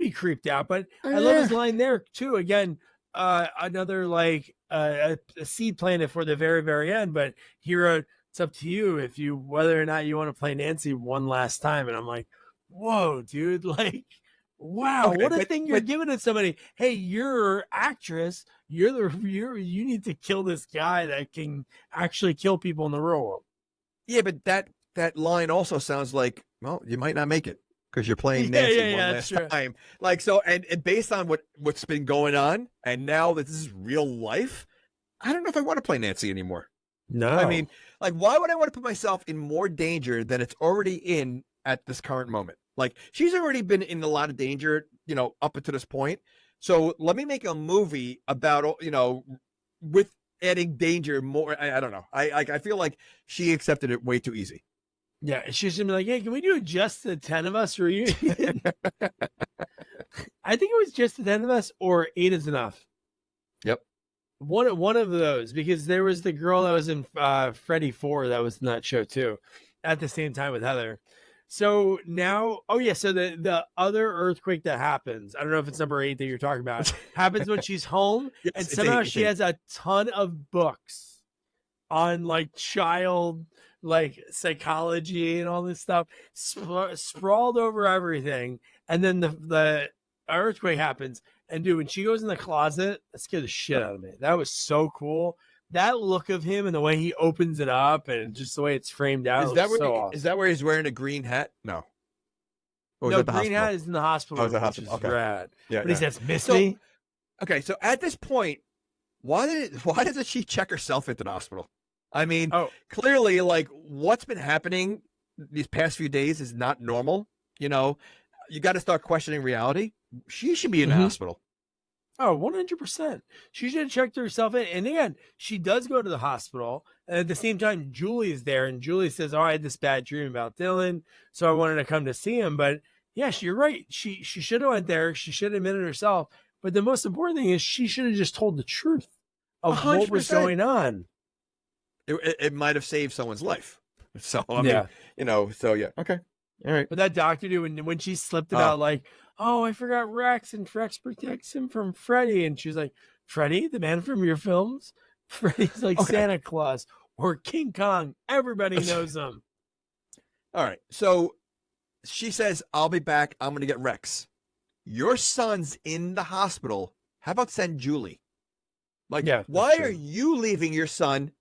be creeped out. But I love his line there too. Again, another like a seed planted for the very, very end. But Hero, it's up to you whether or not you want to play Nancy one last time. And I'm like, whoa, dude, like, wow, what a thing you're giving to somebody. Hey, you're actress. You need to kill this guy that can actually kill people in the real world. Yeah, but that line also sounds like, well, you might not make it because you're playing Nancy one last time. Like, so, and based on what's been going on, and now that this is real life, I don't know if I want to play Nancy anymore. No. I mean, like, why would I want to put myself in more danger than it's already in at this current moment? Like, she's already been in a lot of danger, up until this point. So let me make a movie about, with adding danger more. I don't know. I feel like she accepted it way too easy. Yeah, she's gonna be like, "Hey, can we do just the 10 of us reunion?" I think it was just the 10 of us, or 8 is enough. Yep, one of those, because there was the girl that was in Freddy 4 that was in that show too, at the same time with Heather. So now, so the other earthquake that happens, I don't know if it's number 8 that you're talking about, happens when she's home, yes, and somehow she has a ton of books on like child like psychology and all this stuff sprawled over everything, and then the earthquake happens, and dude, when she goes in the closet, that scared the shit out of me. That was so cool. That look of him and the way he opens it up and just the way it's framed out. Is that where he's wearing a green hat? No. No, green hat is in the hospital. Oh, it's the hospital. Okay. Rad. Yeah, but he says, "Miss me." Okay, so at this point, why doesn't she check herself into the hospital? I mean, clearly, like, what's been happening these past few days is not normal. You got to start questioning reality. She should be in the hospital. Oh, 100%. She should have checked herself in. And again, she does go to the hospital. And at the same time, Julie is there. And Julie says, I had this bad dream about Dylan, so I wanted to come to see him. But yes, you're right. She should have went there. She should have admitted herself. But the most important thing is she should have just told the truth of 100%. What was going on. It might have saved someone's life. So, I mean, Okay. All right. But that doctor, dude, when she slipped about like, I forgot Rex, and Rex protects him from Freddy. And she's like, Freddy, the man from your films? Freddy's like Santa Claus or King Kong. Everybody knows him. All right. So she says, I'll be back. I'm going to get Rex. Your son's in the hospital. How about send Julie? Like, why are you leaving your son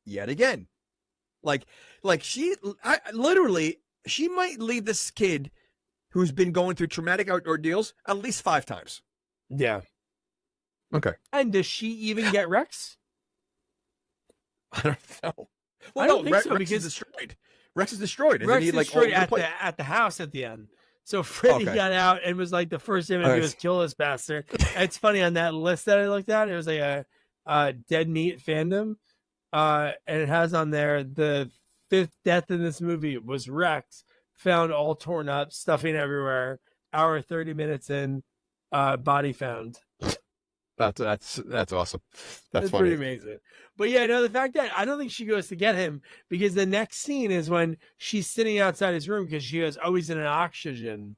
yet again? Like she might leave this kid who's been going through traumatic ordeals at least 5 times. Yeah. Okay. And does she even get Rex? I don't know. Well, I don't think Rex, so, because is destroyed. Rex is destroyed. Rex is destroyed at the house at the end. So Freddy got out and was like, the first thing to do was kill this bastard. It's funny, on that list that I looked at, it was like a dead meat fandom. And it has on there the 5th death in this movie was Rex, found all torn up, stuffing everywhere. Hour 30 minutes in, body found. That's awesome. That's funny. pretty amazing. But yeah, no, the fact that I don't think she goes to get him, because the next scene is when she's sitting outside his room because she goes, oh, he's in an oxygen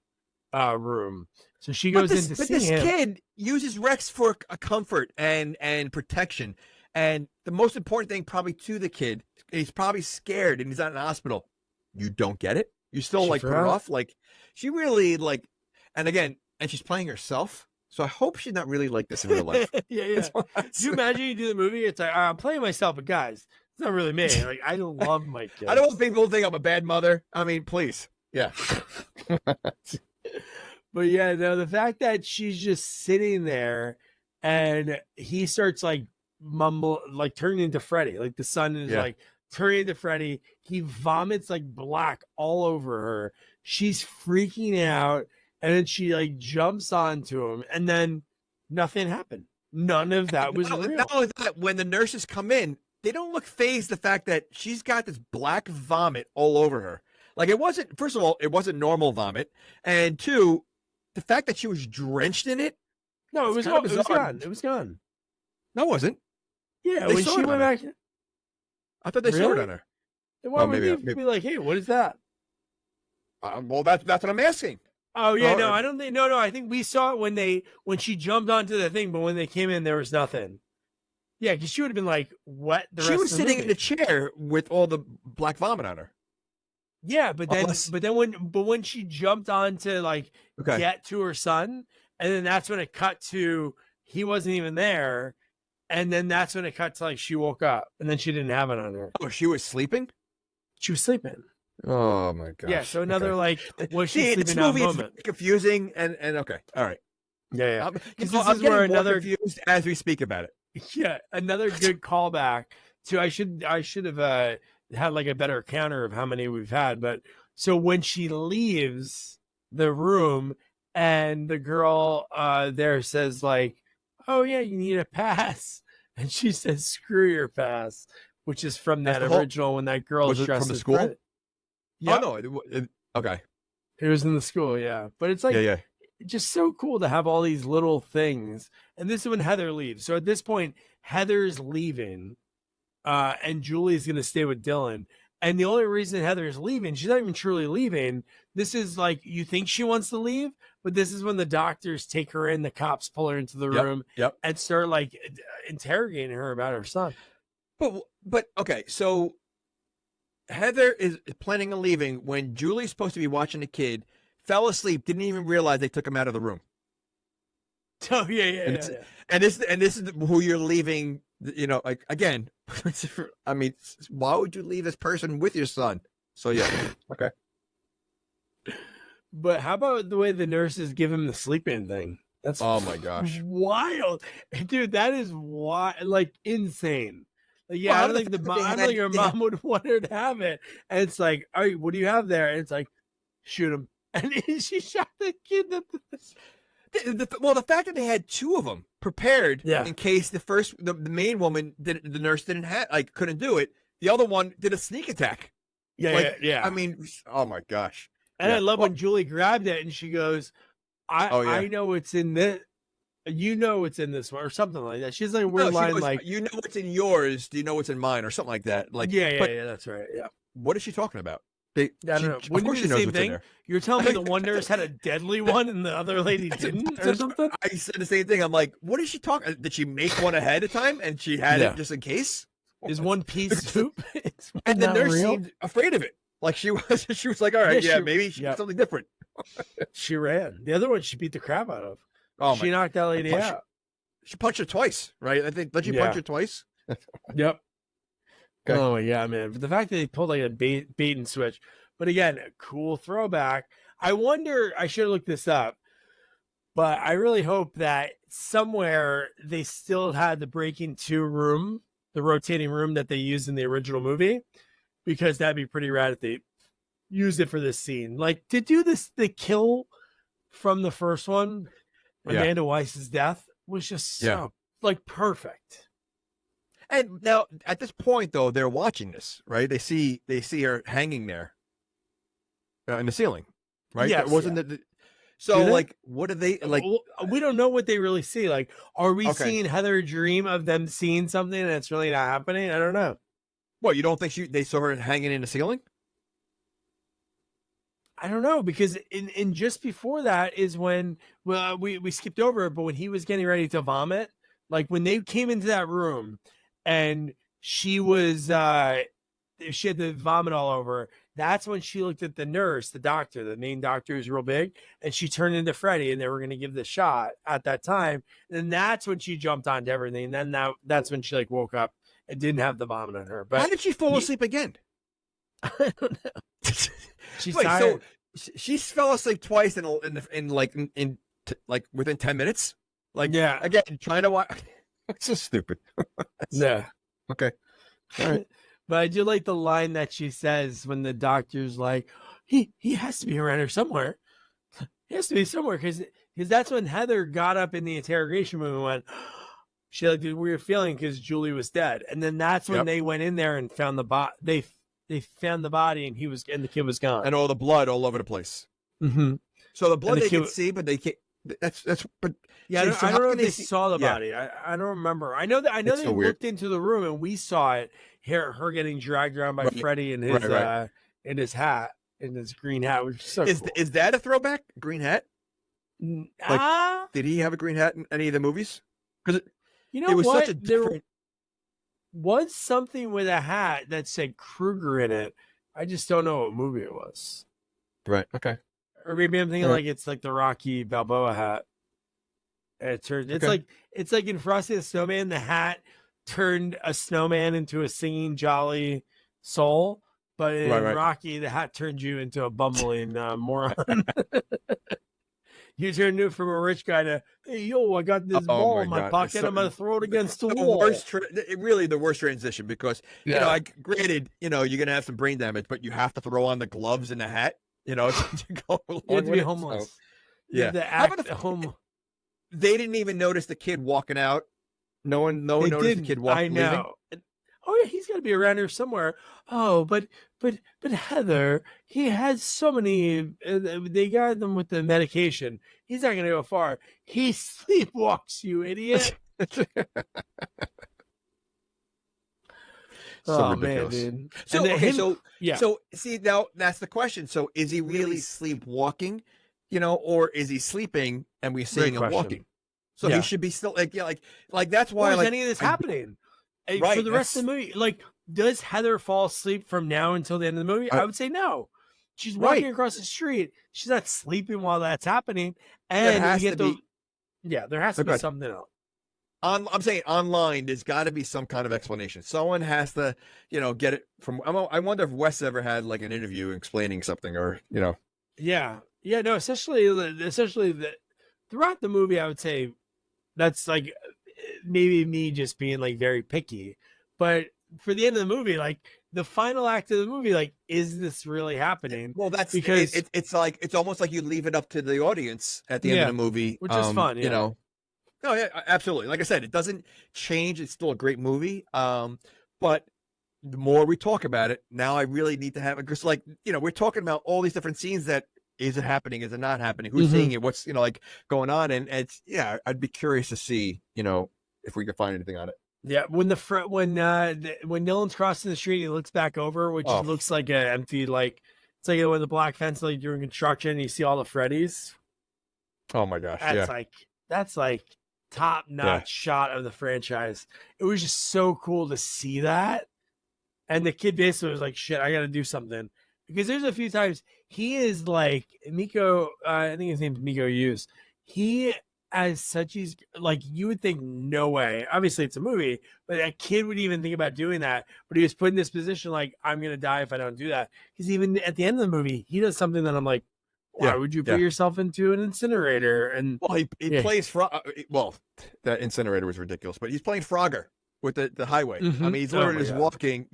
room. So she goes in to see him. But this kid uses Rex for a comfort and protection. And the most important thing probably to the kid, he's probably scared and he's not in the hospital. You don't get it? You still like put her off? Like, she really like, and again, and she's playing herself. So I hope she's not really like this in real life. Yeah. Can you imagine you do the movie? It's like, I'm playing myself, but guys, it's not really me. Like, I love my kids. I don't want people to think I'm a bad mother. I mean, please. Yeah. But yeah, no, the fact that she's just sitting there and he starts like turning into Freddy. Like the son is like turning into Freddy. He vomits like black all over her. She's freaking out. And then she like jumps onto him, and then nothing happened. None of that was real. Not only that, when the nurses come in, they don't look phased the fact that she's got this black vomit all over her. Like, it wasn't, first of all, it wasn't normal vomit. And two, the fact that she was drenched in it. No, it was gone. It was gone. No, it wasn't. Yeah, when she went back. I thought they saw it on her. Then why would they be like, hey, what is that? Well, that's what I'm asking. Oh yeah, no, I don't think. No, I think we saw it when she jumped onto the thing, but when they came in, there was nothing. Yeah, because she would have been like wet. She was sitting in the chair with all the black vomit on her. Yeah, but when she jumped on to like get to her son, and then that's when it cut to he wasn't even there, and then that's when it cut to like she woke up, and then she didn't have it on her. Oh, she was sleeping. She was sleeping. Oh my gosh. Yeah, so another like was she this sleeping movie moment. is confusing and okay. All right. Yeah. This is where another confused as we speak about it. Yeah, another good callback to I should have had like a better counter of how many we've had, but so when she leaves the room and the girl there says like, "Oh yeah, you need a pass." And she says, "Screw your pass," which is from that original when that girl was dressed from the school. Fred. Yeah. Oh no. Okay. It was in the school, yeah. But it's like just so cool to have all these little things. And this is when Heather leaves. So at this point, Heather's leaving, and Julie's gonna stay with Dylan. And the only reason Heather's leaving, she's not even truly leaving. This is like you think she wants to leave, but this is when the doctors take her in, the cops pull her into the room and start like interrogating her about her son. But okay, so Heather is planning on leaving when Julie's supposed to be watching the kid, fell asleep, didn't even realize they took him out of the room. Oh yeah. And this is who you're leaving. You know, like again. I mean, why would you leave this person with your son? So yeah, okay. But how about the way the nurses give him the sleep-in thing? That's oh my gosh, wild, dude. That is wild, like insane. Like, yeah, I don't think your mom would want her to have it. And it's like, all right, what do you have there? And it's like, shoot him. And she shot the kid. Well, the fact that they had two of them prepared in case the main woman the nurse didn't have couldn't do it. The other one did a sneak attack. Yeah. I mean, oh my gosh. And I love when Julie grabbed it and she goes, I know it's in this. You know it's in this one or something like that. She's like a weird line like, you know what's in yours. Do you know what's in mine or something like that? Like yeah, that's right. Yeah. What is she talking about? I don't know. Of course she knows what's in there. You're telling me the one nurse had a deadly one and the other lady didn't or something? I said the same thing. I'm like, what is she talking? Did she make one ahead of time and she had it just in case? Is one piece soup? And the nurse seemed afraid of it. Like she was like, all right, maybe she did something different. She ran. The other one she beat the crap out of. Oh, she knocked that lady out. She punched her twice, right? I think. Did you punch her twice? Yep. Okay. Oh yeah, man. But the fact that they pulled like a bait and switch, but again, a cool throwback. I wonder. I should have looked this up, but I really hope that somewhere they still had the Breaking 2 room, the rotating room that they used in the original movie, because that'd be pretty rad if they used it for this scene. Like to do this, the kill from the first one. Amanda Weiss's death was just so like perfect. And now at this point, though, they're watching this, right? They see her hanging there in the ceiling, right? Yes, So like, what are they like? We don't know what they really see. Like, are we Okay. seeing Heather dream of them seeing something and it's really not happening? I don't know. Well, you don't think they saw her hanging in the ceiling? I don't know, because in just before that is when we skipped over it, but when he was getting ready to vomit, like when they came into that room and she had the vomit all over her, that's when she looked at the nurse, the doctor, the main doctor who's real big, and she turned into Freddie, and they were going to give the shot at that time. And that's when she jumped onto everything. And then that's when she like woke up and didn't have the vomit on her. But how did she fall asleep again? I don't know. She's Wait, tired. so she fell asleep twice in like within 10 minutes? Like, yeah, again, trying to watch. It's so stupid. yeah. Okay. All right. But I do like the line that she says when the doctor's like, he has to be around here somewhere. He has to be somewhere, because that's when Heather got up in the interrogation room and went, she had a weird feeling because Julie was dead. And then that's when they went in there and found the body. They found the body, and the kid was gone. And all the blood all over the place. Mm-hmm. So the blood they could see, but they can't. But yeah, so I don't know if they see saw the body. I don't remember. I know they so looked into the room and we saw it. Her getting dragged around by Freddie in his in his hat, in his green hat, which is so cool. Is that a throwback? Green hat? Like, did he have a green hat in any of the movies? Because it was such a different. There was something with a hat that said Kruger in it. I just don't know what movie it was. Right. Okay. Or maybe I'm thinking like it's like the Rocky Balboa hat. It's like in Frosty the Snowman, the hat turned a snowman into a singing jolly soul, but in Rocky, the hat turned you into a bumbling moron. You turned it from a rich guy to, hey, yo, I got this ball in my pocket. I'm going to throw it against the wall. Really the worst transition, because, granted, you're going to have some brain damage, but you have to throw on the gloves and the hat, to go along you have to be with homeless. So, yeah. The act home. They didn't even notice the kid walking out. No one noticed the kid walking. I know. Leaving. Oh yeah, he's got to be around here somewhere. Oh, but Heather, he has so many. They got them with the medication. He's not going to go far. He sleepwalks, you idiot. So ridiculous. Man, dude. So see, now that's the question. So is he really sleepwalking? Or is he sleeping and we're seeing him walking? So he should be still like that's why. Or is any of this happening? For the rest of the movie, like, does Heather fall asleep from now until the end of the movie? I would say no. She's walking across the street. She's not sleeping while that's happening. And there has to be something else. I'm saying online, there's got to be some kind of explanation. Someone has to, get it from. I wonder if Wes ever had like an interview explaining something, or Yeah, no, essentially throughout the movie, I would say that's like maybe me just being like very picky, but for the end of the movie, like the final act of the movie, like, is this really happening? Well, that's because it's like, it's almost like you leave it up to the audience at the end of the movie, which is fun, No, yeah, absolutely. Like I said, it doesn't change. It's still a great movie. But the more we talk about it, now I really need to have it, because, like, we're talking about all these different scenes that, is it happening? Is it not happening? Who's seeing it? What's, like going on? And it's, I'd be curious to see, if we could find anything on it. Yeah. When when Dylan's crossing the street, he looks back over, which looks like an empty, like, it's like when the black fence, like during construction, and you see all the Freddies. Oh my gosh. That's like top notch shot of the franchise. It was just so cool to see that. And the kid basically was like, shit, I got to do something. Because there's a few times he is like Miko, I think his name's Miko Hughes. He, as such, he's like, you would think, no way. Obviously, it's a movie, but a kid would even think about doing that. But he was put in this position, like, I'm going to die if I don't do that. Because even at the end of the movie, he does something that I'm like, why would you put yourself into an incinerator? And he plays that incinerator was ridiculous, but he's playing Frogger with the highway. I mean, he's literally just walking,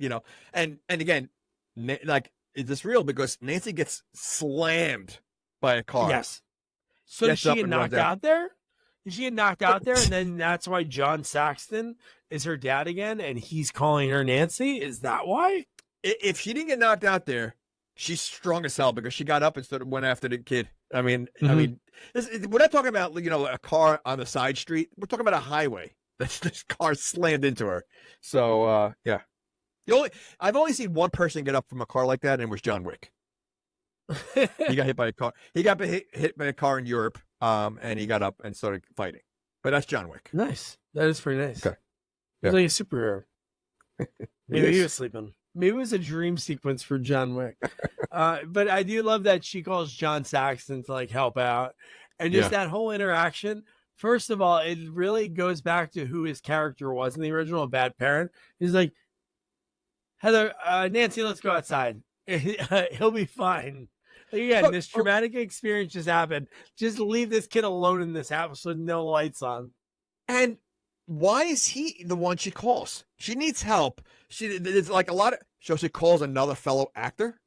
and again, like, is this real? Because Nancy gets slammed by a car. Yes. So did she get knocked out there? Did she get knocked out there? And then that's why John Saxton is her dad again, and he's calling her Nancy? Is that why? If she didn't get knocked out there, she's strong as hell because she got up and went after the kid. I mean, we're not talking about a car on the side street. We're talking about a highway. This car slammed into her. So yeah, I've only seen one person get up from a car like that, and it was John Wick. He got hit by a car. He got hit by a car in Europe, and he got up and started fighting. But that's John Wick. Nice. That is pretty nice. Okay. He's like a superhero. Maybe he was sleeping. Maybe it was a dream sequence for John Wick. But I do love that she calls John Saxon to like help out. And just that whole interaction. First of all, it really goes back to who his character was in the original, Bad Parent. He's like, Heather, Nancy, let's go outside. He'll be fine. Like, again, this traumatic experience just happened. Just leave this kid alone in this house with no lights on. And why is he the one she calls? She needs help. It's like a lot of. So she calls another fellow actor.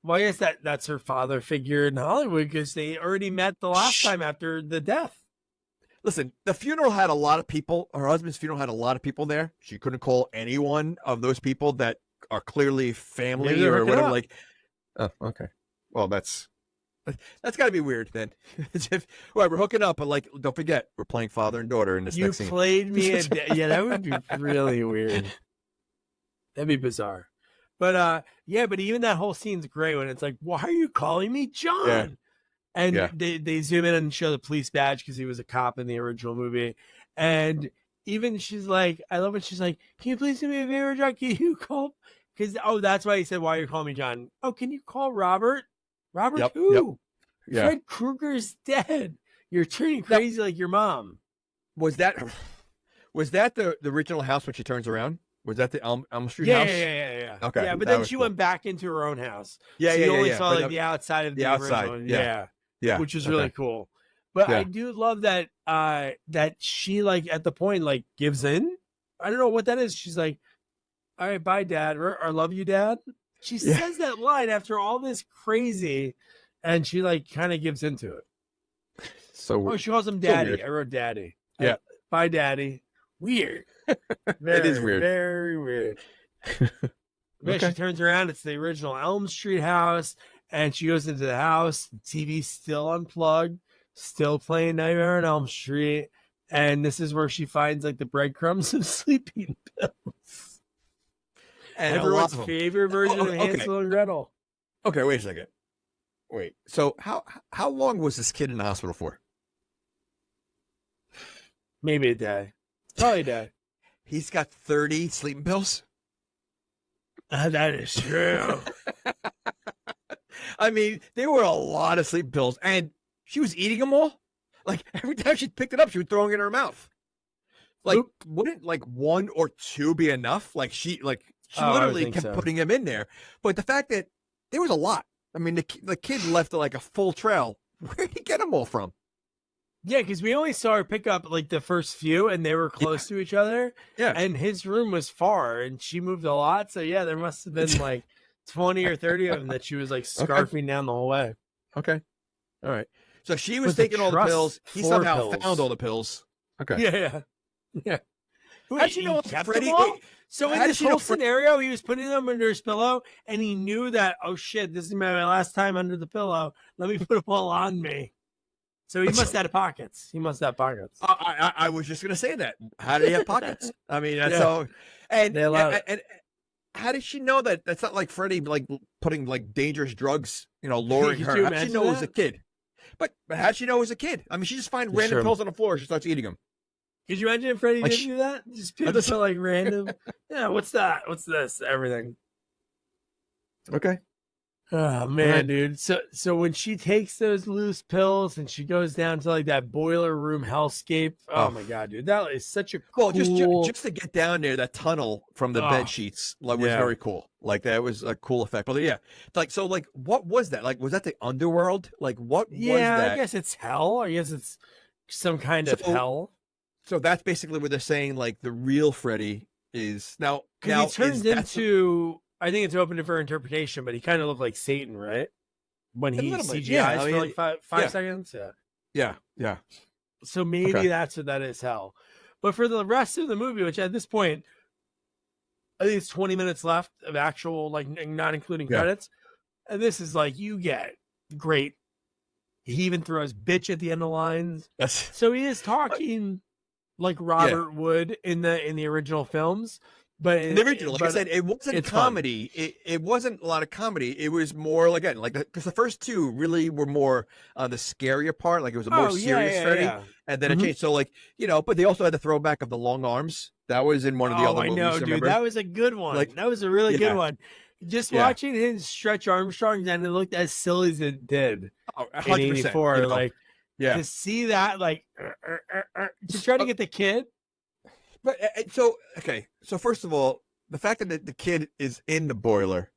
Well, I guess that's her father figure in Hollywood because they already met the last time after the death. Listen, the funeral had a lot of people. Her husband's funeral had a lot of people there. She couldn't call any one of those people that are clearly family or whatever. Like, oh, okay. Well, that's got to be weird then. Well, we're hooking up, but like, don't forget, we're playing father and daughter in this next scene. You played me yeah, that would be really weird. That'd be bizarre. But but even that whole scene's great when it's like, why are you calling me John? Yeah. And they zoom in and show the police badge because he was a cop in the original movie. And even she's like, I love when she's like, can you please do me a favor, John? Can you call? Because, that's why he said, why are you calling me John? Oh, can you call Robert? Robert who? Yep. Yeah. Fred Krueger's dead. You're turning crazy like your mom. Was that the original house when she turns around? Was that the Elm Street house? Yeah. Okay. Yeah, but then she went back into her own house. Yeah, so you only saw like the outside of the outside. original. Yeah. Which is really cool. But I do love that that she like at the point like gives in. I don't know what that is. She's like, all right, bye, Dad. Or love you, Dad. She says that line after all this crazy, and she like kind of gives into it. So she calls him Daddy. I wrote Daddy. Yeah. Bye, Daddy. Weird. It is weird. Very weird. She turns around. It's the original Elm Street house. And she goes into the house. The TV's still unplugged. Still playing Nightmare on Elm Street. And this is where she finds like the breadcrumbs of sleeping pills. And everyone's favorite version of Hansel and Gretel. Okay, wait a second. Wait. So how long was this kid in the hospital for? Maybe a day. Probably a day. He's got 30 sleeping pills? That is true. I mean, there were a lot of sleeping pills, and she was eating them all. Like, every time she picked it up, she was throwing it in her mouth. Like, wouldn't, like, one or two be enough? Like, she literally kept putting them in there. But the fact that there was a lot. I mean, the kid left, like, a full trail. Where did he get them all from? Yeah, because we only saw her pick up like the first few and they were close to each other. Yeah. And his room was far and she moved a lot. So yeah, there must have been like 20 or 30 of them that she was like scarfing down the whole way. Okay. All right. So she was taking all the pills. He somehow found all the pills. Okay. Yeah. How'd she know Freddie? So in this whole scenario, he was putting them under his pillow and he knew that, oh shit, this is my last time under the pillow. Let me put them all on me. So he must have pockets. I was just going to say that. How did he have pockets? I mean, that's so. And how did she know that? That's not like Freddie, like putting like dangerous drugs, luring her. How did she know it was a kid? But how did she know it was a kid? I mean, she just finds random pills on the floor. She starts eating them. Could you imagine if Freddie did do that? Just pick up like random. Yeah, what's that? What's this? Everything. Okay. Oh man, dude. So when she takes those loose pills and she goes down to like that boiler room hellscape, oh my god, dude, that is such a cool. Well, just to get down there, that tunnel from the bed sheets was very cool. Like that was a cool effect. But yeah, like what was that? Like was that the underworld? Like what was that? I guess it's hell. I guess it's some kind of hell. So that's basically what they're saying. Like the real Freddy is now he turns into. I think it's open for interpretation, but he kind of looked like Satan, right? When he CGI's for like five seconds. Yeah. So maybe that's what that is, hell. But for the rest of the movie, which at this point, I think it's 20 minutes left of actual, like not including credits. And this is like, you get great. He even throws bitch at the end of lines. Yes. So he is talking like Robert would in the original films. But in the original, like I said, it wasn't comedy. It wasn't a lot of comedy. It was more again, like because the first two really were more the scarier part. Like it was a more serious Freddy, and then it changed. So like but they also had the throwback of the long arms. That was in one of the other movies. I know, dude. Remember? That was a good one. Like, that was a really good one. Just watching him stretch Armstrong, and it looked as silly as it did. Oh, 100%. In '84, like to see that, like to try to get the kid. But so first of all, the fact that the kid is in the boiler,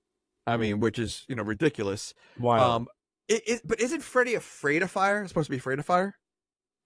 I mean, which is ridiculous. Wow. But isn't Freddy afraid of fire? Supposed to be afraid of fire?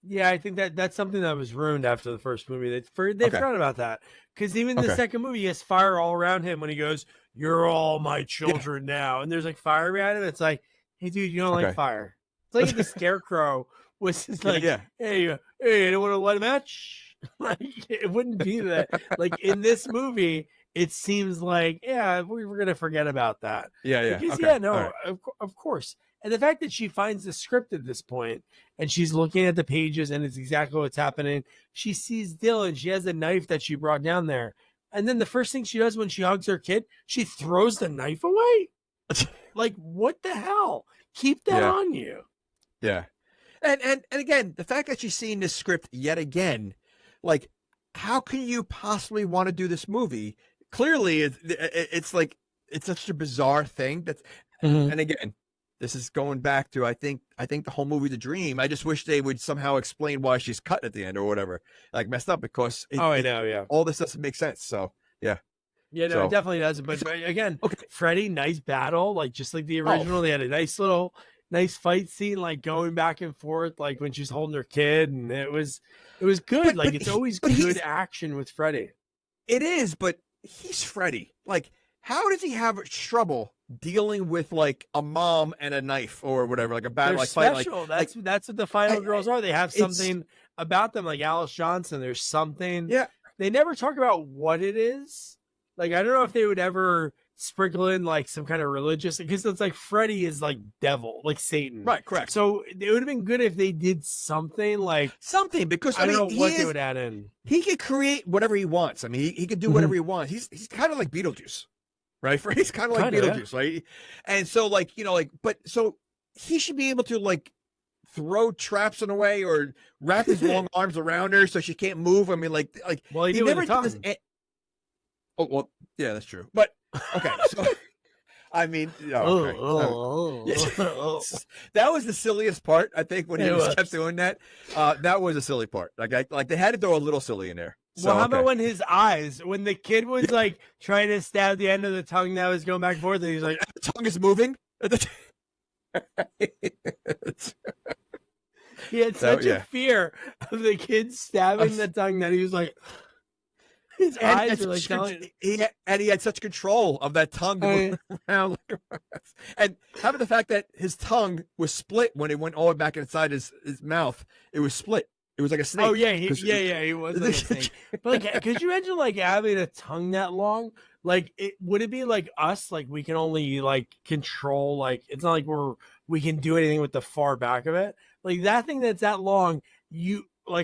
Yeah, I think that's something that was ruined after the first movie. They forgot about that because even the second movie, he has fire all around him when he goes, "You're all my children now," and there's like fire around him. It's like, hey, dude, you don't like fire. It's like the Scarecrow was just like, hey, you don't want to light a match. Like it wouldn't be that. Like in this movie, it seems like we're gonna forget about that. Because, of course. And the fact that she finds the script at this point and she's looking at the pages and it's exactly what's happening. She sees Dylan. She has a knife that she brought down there, and then the first thing she does when she hugs her kid, she throws the knife away. Like what the hell? Keep that on you. Yeah. And again, the fact that she's seeing this script yet again. Like, how can you possibly want to do this movie? Clearly, it's like it's such a bizarre thing. That's and again, this is going back to I think the whole movie's a dream. I just wish they would somehow explain why she's cut at the end or whatever, like messed up because all this doesn't make sense. So it definitely doesn't. But again, Freddy, nice battle, like just like the original. They had a nice fight scene, like going back and forth, like when she's holding her kid, and it was good. Like it's always good action with Freddy. It is, but he's Freddy. Like, how does he have trouble dealing with like a mom and a knife or whatever, like a bad like special. Fight? That's what the final girls are. They have something about them, like Alice Johnson. There's something. Yeah. They never talk about what it is. Like I don't know if they would ever sprinkle in like some kind of religious, because it's like Freddy is like devil, like Satan. Right, correct. So it would have been good if they did something because I don't know what they would add in. He could create whatever he wants. I mean, he could do whatever he wants. He's kind of like Beetlejuice, right? He's kind of like Beetlejuice, right? And so but so he should be able to like throw traps in a way or wrap his long arms around her so she can't move. I mean, well, he never did this. Oh well, yeah, that's true. But okay, so I mean, that was the silliest part. I think when he kept doing that, that was a silly part. Like they had to throw a little silly in there. So, well, how about when his eyes, when the kid was like trying to stab the end of the tongue that was going back and forth, and he's like, the tongue is moving. He had such a fear of the kid stabbing the tongue that he was like. His eyes were like telling. He had such control of that tongue going around. And how about the fact that his tongue was split when it went all the way back inside his mouth? It was split. It was like a snake. Oh yeah, he was like a snake. But like, could you imagine like having a tongue that long? Like, would it be like us? Like we can only like control. Like it's not like we can do anything with the far back of it. Like that thing that's that long.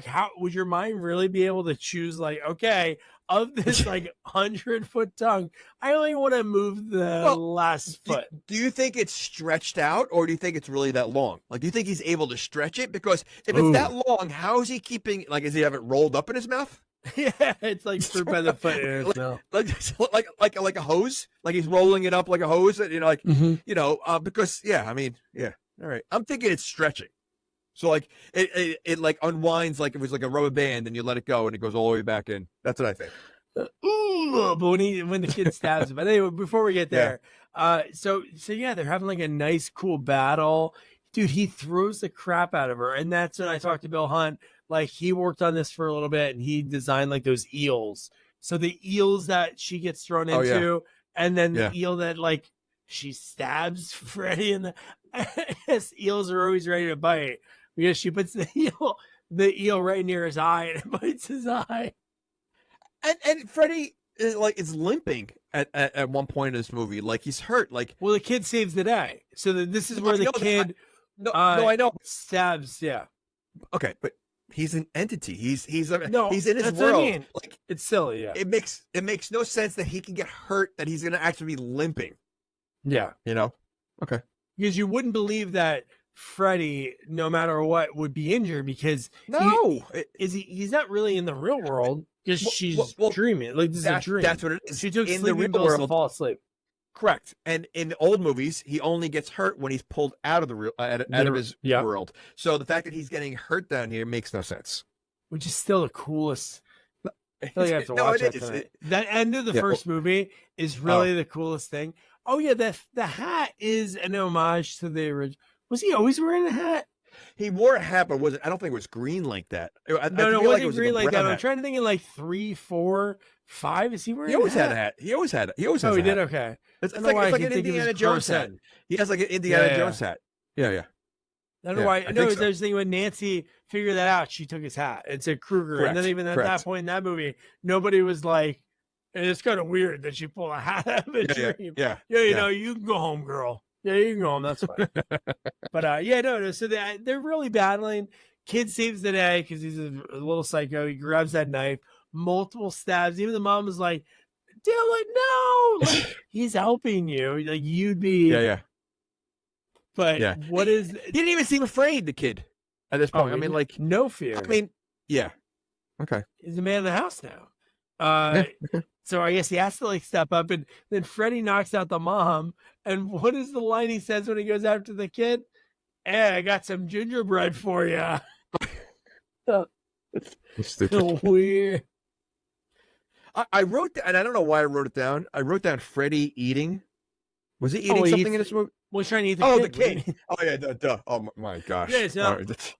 How would your mind really be able to choose? Like, okay, of this like 100-foot tongue, I only want to move the last foot. Do you think it's stretched out, or do you think it's really that long? Like, do you think he's able to stretch it? Because if it's that long, how is he keeping? Like, does he have it rolled up in his mouth? Yeah, it's like through by the foot in his mouth, like a hose. Like he's rolling it up like a hose. Because I mean, all right. I'm thinking it's stretching. So like it like unwinds like it was like a rubber band, and you let it go and it goes all the way back in. That's what I think. But when the kid stabs him. But anyway, before we get there, so yeah, they're having like a nice cool battle. Dude, he throws the crap out of her, and that's when I talked to Bill Hunt. Like he worked on this for a little bit, and he designed like those eels. So the eels that she gets thrown into, and then the eel that like she stabs Freddy in the. Yes, eels are always ready to bite. Because she puts the eel right near his eye, and it bites his eye. And Freddy is limping at one point in this movie. Like he's hurt. Like, well, the kid saves the day. So this is where the kid I know stabs. Yeah. Okay, but he's an entity. He's in his that's world. What I mean. Like it's silly. Yeah. It makes no sense that he can get hurt. That he's going to actually be limping. Yeah. You know. Okay. Because you wouldn't believe that Freddy, no matter what, would be injured because he's not really in the real world because she's dreaming. Like this is a dream. That's what it is. She took in the real pills world to fall asleep. Correct. And in the old movies, he only gets hurt when he's pulled out of the real out of his world. So the fact that he's getting hurt down here makes no sense. Which is still the coolest. I feel like I have to watch that. That end of the first movie is really the coolest thing. Oh yeah, the hat is an homage to the original. Was he always wearing a hat? He wore a hat, but I don't think it was green like that. No, it wasn't green like that. I'm trying to think in like 3, 4, 5. Is he wearing? He always had a hat. He always had it. He always. Oh, he did. Okay. It's like an Indiana Jones hat. He has like an Indiana Jones hat. Yeah. I don't know why. No, I was thinking when Nancy figured that out, she took his hat. It said Kruger, and then even at that point in that movie, nobody was like, "It's kind of weird that she pulled a hat out of a dream." Yeah. You know, you can go home, girl. Yeah, you can go home. That's fine. But no. So they're really battling. Kid saves the day because he's a little psycho. He grabs that knife, multiple stabs. Even the mom was like, "Dylan, no!" Like, he's helping you. Like you'd be. Yeah. But what is? He didn't even seem afraid. The kid at this point. I mean, like no fear. I mean, yeah. Okay. He's the man of the house now. So I guess he has to like step up, and then Freddy knocks out the mom. And what is the line he says when he goes after the kid? Hey, I got some gingerbread for you. Stupid. Weird. I wrote, and I don't know why I wrote it down. I wrote down Freddy eating. Was he eating something in this movie? Well, he's trying to eat the kid. The kid. Oh yeah, duh. Oh my gosh. Yeah, it's not, It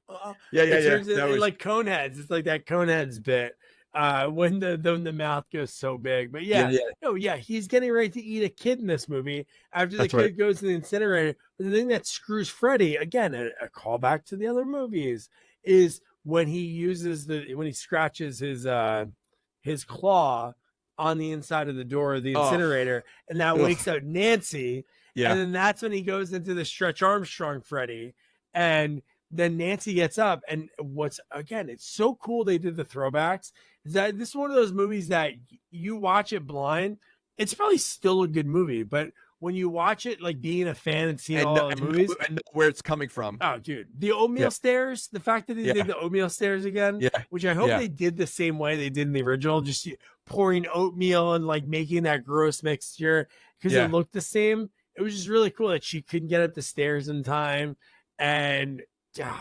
turns into like Coneheads. It's like that Coneheads bit. When the mouth goes so big. But he's getting ready to eat a kid in this movie after the kid goes to the incinerator. But the thing that screws Freddy, again, a callback to the other movies, is when he uses when he scratches his claw on the inside of the door of the incinerator, and that wakes up Nancy. Yeah. And then that's when he goes into the Stretch Armstrong Freddy. And then Nancy gets up, and it's so cool they did the throwbacks. Is that this is one of those movies that you watch it blind, it's probably still a good movie, but when you watch it, like being a fan and seeing all the movies, and where it's coming from. Oh, dude, the oatmeal stairs. The fact that they did the oatmeal stairs again, which I hope they did the same way they did in the original, just pouring oatmeal and like making that gross mixture because it looked the same. It was just really cool that she couldn't get up the stairs in time, and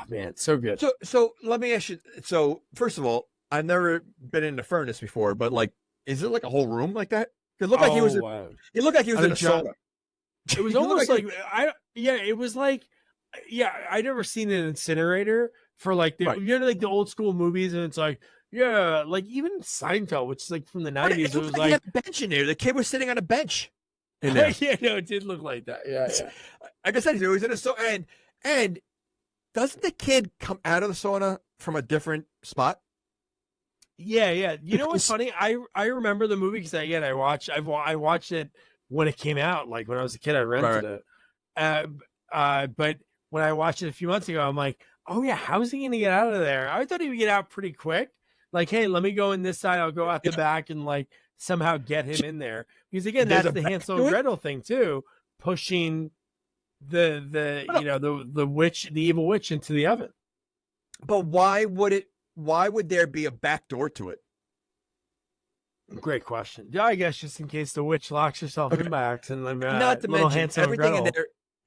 man, so good. So let me ask you. So first of all, I've never been in the furnace before, but like, is it like a whole room like that? It looked like he was. It looked like he was in a sauna. It was almost like it was like I never seen an incinerator for like like the old school movies, and it's like like even Seinfeld, which is like from the 90s. It was like he had a bench in there. The kid was sitting on a bench. In there. It did look like that. Yeah. Like I said, he was in a sauna, and doesn't the kid come out of the sauna from a different spot? Yeah. You know what's funny? I remember the movie because again I watched it when it came out. Like when I was a kid, I rented it. But when I watched it a few months ago, I'm like, oh yeah, how is he gonna get out of there? I thought he would get out pretty quick. Like, hey, let me go in this side. I'll go out the back and like somehow get him in there. Because again, that's the Hansel and Gretel thing too, pushing the witch, the evil witch, into the oven. But why would there be a back door to it? Great question. Yeah, I guess just in case the witch locks herself in by accident. Not to mention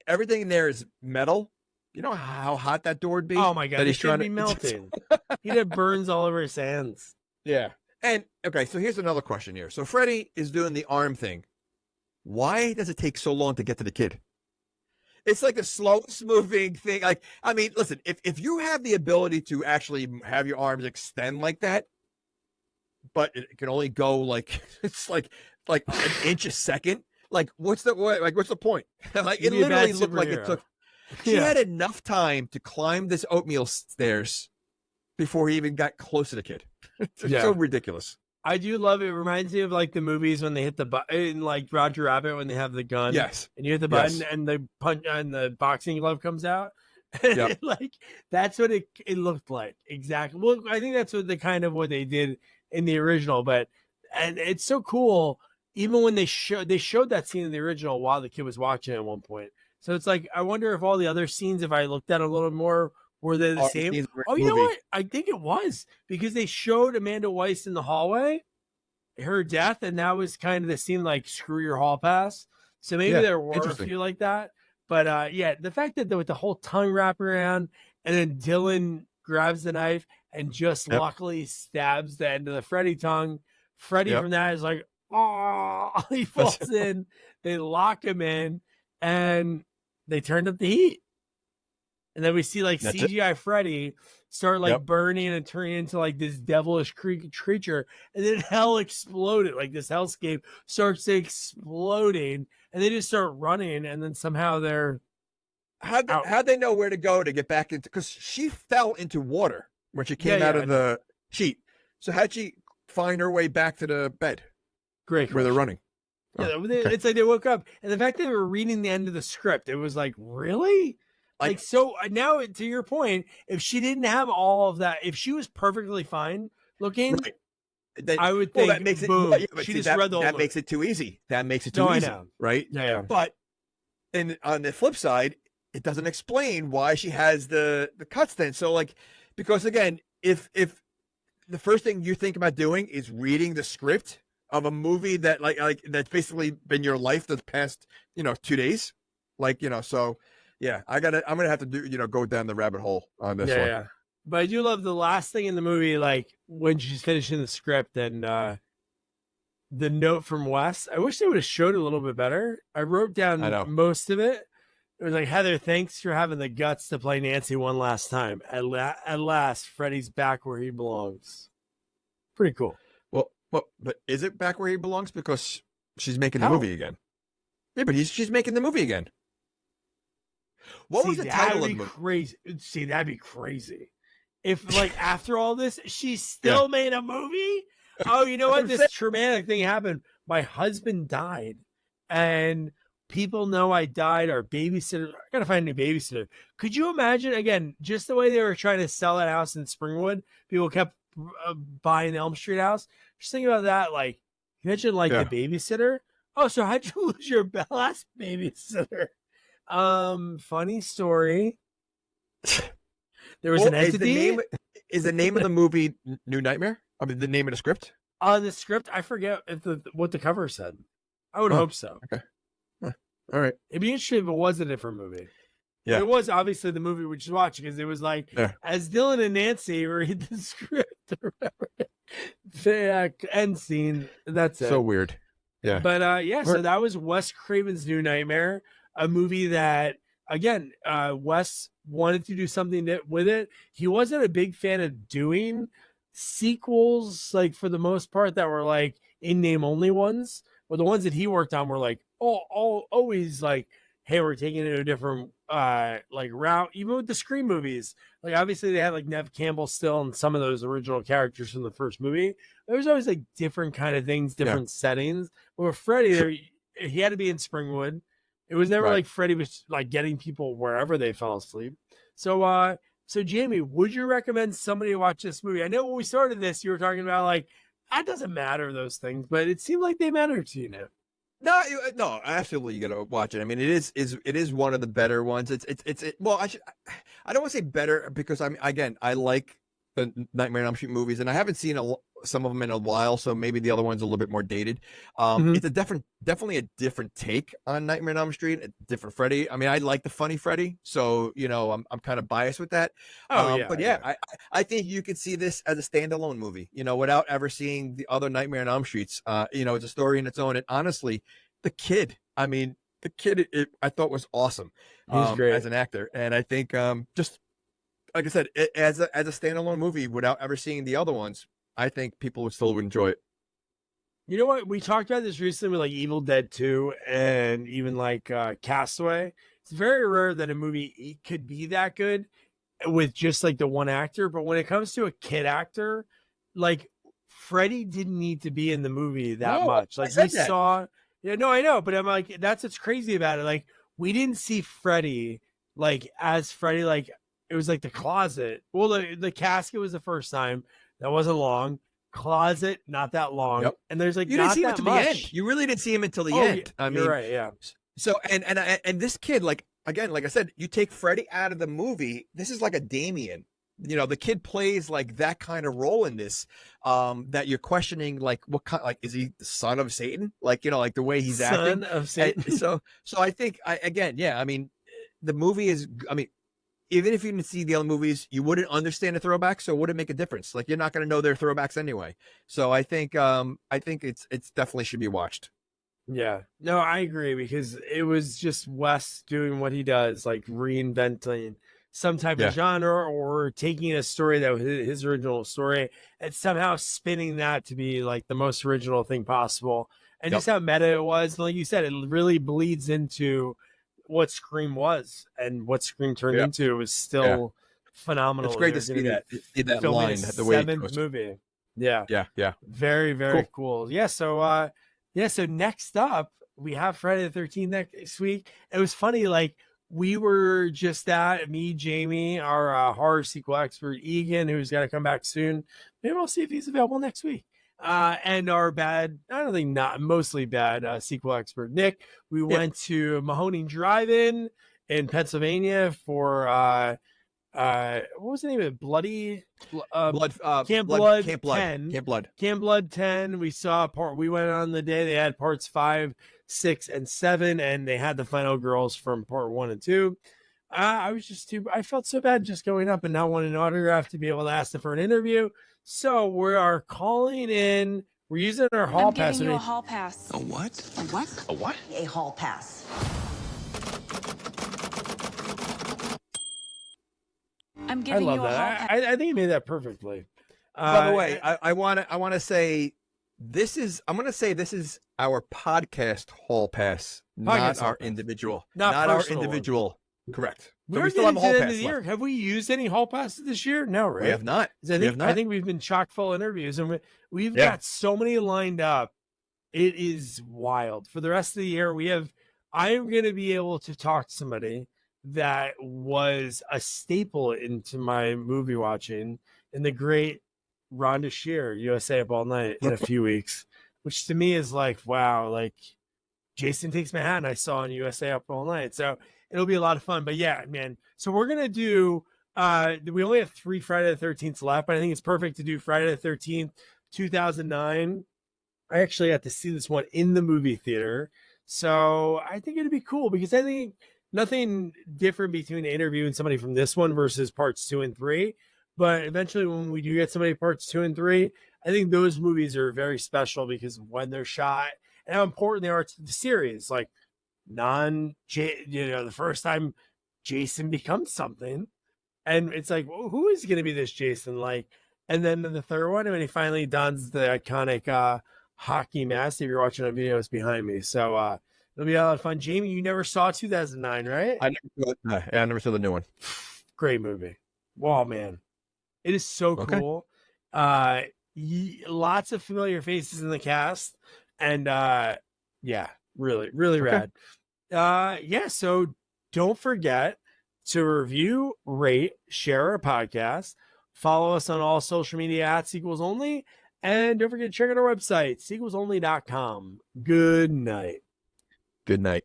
everything in there is metal. You know how hot that door would be? Oh my god, he's trying to be melting. He'd have burns all over his hands. Yeah. And okay, so here's another question here. So Freddy is doing the arm thing. Why does it take so long to get to the kid? It's like the slowest moving thing. Like, I mean, listen, if you have the ability to actually have your arms extend like that, but it can only go like it's like an inch a second. Like, what's the point? Like, it literally looked like it took. She had enough time to climb this oatmeal stairs before he even got close to the kid. It's so ridiculous. I do love it. It reminds me of like the movies when they hit the button, like Roger Rabbit when they have the gun. Yes. And you hit the button and the punch and the boxing glove comes out. Yep. Like that's what it looked like. Exactly. Well, I think that's what what they did in the original, and it's so cool. Even when they showed that scene in the original while the kid was watching at one point. So it's like, I wonder if all the other scenes, if I looked at a little more, were they the same? Oh, you know what? I think it was, because they showed Amanda Weiss in the hallway, her death, and that was kind of the scene like screw your hall pass. So maybe there were a few like that. But the fact that with the whole tongue wrap around, and then Dylan grabs the knife and just luckily stabs the end of the Freddy tongue. Freddy from that is like, oh, he falls in. They lock him in, and they turned up the heat. And then we see like CGI Freddy start like burning and turning into like this devilish creature. And then hell exploded. Like this hellscape starts exploding, and they just start running. And then somehow they're how'd they know where to go to get back into, because she fell into water when she came out of the sheet. So how'd she find her way back to the bed? Great question. Where they're running. It's like they woke up, and the fact that they were reading the end of the script, it was like, really? Like, so now to your point, if she didn't have all of that, if she was perfectly fine looking, then I would think, that makes boom, it, she just read the whole that makes it too easy. That makes it too easy, right? Yeah. But on the flip side, it doesn't explain why she has the cuts then. So like, because again, if the first thing you think about doing is reading the script of a movie that like that's basically been your life the past 2 days, so yeah, I'm gonna have to do go down the rabbit hole on this one. Yeah. But I do love the last thing in the movie, like when she's finishing the script and the note from Wes. I wish they would have showed it a little bit better. I wrote down most of it. It was like, Heather, thanks for having the guts to play Nancy one last time. At last, Freddy's back where he belongs. Pretty cool. Well, but is it back where he belongs? Because she's making the movie again. Yeah, but she's making the movie again. What was the title of the movie? Crazy. See, that'd be crazy. If, like, after all this, she still made a movie? Oh, you know what? This traumatic thing happened. My husband died, and people know I died. Our babysitter, I gotta find a new babysitter. Could you imagine, again, just the way they were trying to sell that house in Springwood? People kept buying the Elm Street house. Just think about that. Like, imagine, like, the babysitter. Oh, so how'd you lose your last babysitter? Funny story. There was an entity. Is the name of the movie New Nightmare? I mean, the name of the script? The script, I forget what the cover said. I would hope so. Okay. All right. It'd be interesting if it was a different movie. Yeah. It was obviously the movie we just watched, because it was like, as Dylan and Nancy read the script or whatever. End scene. That's it. So weird. Yeah. But so that was Wes Craven's New Nightmare, a movie that, again, Wes wanted to do something with it. He wasn't a big fan of doing sequels, like, for the most part, that were like in name only ones. But the ones that he worked on were like always like, hey, we're taking it a different like route. Even with the Scream movies, like obviously they had like Nev Campbell still and some of those original characters from the first movie. There was always like different kind of things, different settings. But with Freddy, he had to be in Springwood. It was never like Freddy was like getting people wherever they fell asleep. So Jamie, would you recommend somebody watch this movie? I know when we started this, you were talking about like, that doesn't matter, those things, but it seemed like they matter to you now. No, absolutely, you got to watch it. I mean, it is one of the better ones. Well, I don't want to say better, because I like the Nightmare on Elm Street movies, and I haven't seen some of them in a while, so maybe the other one's a little bit more dated. It's definitely a different take on Nightmare on Elm Street, a different Freddy. I mean, I like the funny Freddy, so I'm kind of biased with that. I think you could see this as a standalone movie, without ever seeing the other Nightmare on Elm Streets. It's a story in its own, and honestly, the kid I thought was awesome. He's great as an actor, and I think just like I said, as a standalone movie without ever seeing the other ones, I think people would still enjoy it. You know what? We talked about this recently with like Evil Dead 2 and even like Castaway. It's very rare that a movie could be that good with just like the one actor. But when it comes to a kid actor, like Freddy didn't need to be in the movie that No, much. I Like said we that. saw, yeah, no, I know, but I'm like, that's what's crazy about it. Like we didn't see Freddy like as Freddy, like it was like the closet. Well, the casket was the first time. That wasn't long. Closet, not that long. Yep. And there's like You didn't not see him that until much. the end. You really didn't see him until the Oh, end. I you're mean, right, yeah. So and this kid, like again, like I said, you take Freddy out of the movie. This is like a Damien. You know, the kid plays like that kind of role in this. That you're questioning, like what kind, like is he the son of Satan? Like, you know, like the way he's acting. Son of Satan. And so I think I mean, the movie is. I mean, even if you didn't see the other movies, you wouldn't understand the throwbacks, so it wouldn't make a difference. Like you're not going to know their throwbacks anyway. So I think it's definitely should be watched. Yeah, no, I agree because it was just Wes doing what he does, like reinventing some type of genre or taking a story that was his original story and somehow spinning that to be like the most original thing possible. And just how meta it was, like you said, it really bleeds into what Scream was and what Scream turned into. It was still phenomenal. It's great to see that line, the way it goes. Movie. Yeah. Very, very cool. Yeah. So, so next up, we have Friday the 13th next week. It was funny, like, we were just at me, Jamie, our horror sequel expert, Egan, who's got to come back soon. Maybe we'll see if he's available next week. And our mostly bad sequel expert, Nick. We went to Mahoning Drive-In in Pennsylvania for what was the name of it? Camp Blood 10. We saw we went on the day they had parts 5, 6, and 7, and they had the final girls from part 1 and 2. I felt so bad just going up and not wanting an autograph to be able to ask them for an interview. So we are calling in. We're using our hall pass. I'm giving you a hall pass. A what? A what? A what? A hall pass. I'm giving you a hall pass. I think you made that perfectly. By the way, I want to say this is our podcast hall pass, not our individual, not our individual. Correct. So We're still have a hall pass left. Have we used any hall passes this year? No, right? We have not. I think we've been chock full interviews, and we've got so many lined up. It is wild. For the rest of the year, I am going to be able to talk to somebody that was a staple into my movie watching in the great Rhonda Shear, USA Up All Night, in a few weeks, which to me is like, wow, like Jason Takes Manhattan I saw on USA Up All Night. So it'll be a lot of fun. But yeah, man. So we're going to do, we only have 3 Friday the 13th left, but I think it's perfect to do Friday the 13th, 2009. I actually got to see this one in the movie theater. So I think it'd be cool because I think nothing different between interviewing somebody from this one versus parts 2 and 3. But eventually when we do get somebody parts 2 and 3, I think those movies are very special because when they're shot and how important they are to the series, like the first time Jason becomes something and it's like, well, who is going to be this Jason? Like, and then the third one, when he finally dons the iconic hockey mask, if you're watching on videos behind me. So it'll be a lot of fun. Jamie, you never saw 2009, right? I never saw the new one. Great movie. Wow, man. It is so cool. Lots of familiar faces in the cast. And really, really rad. So don't forget to review, rate, share our podcast. Follow us on all social media at Sequels Only. And don't forget to check out our website, sequelsonly.com. Good night. Good night.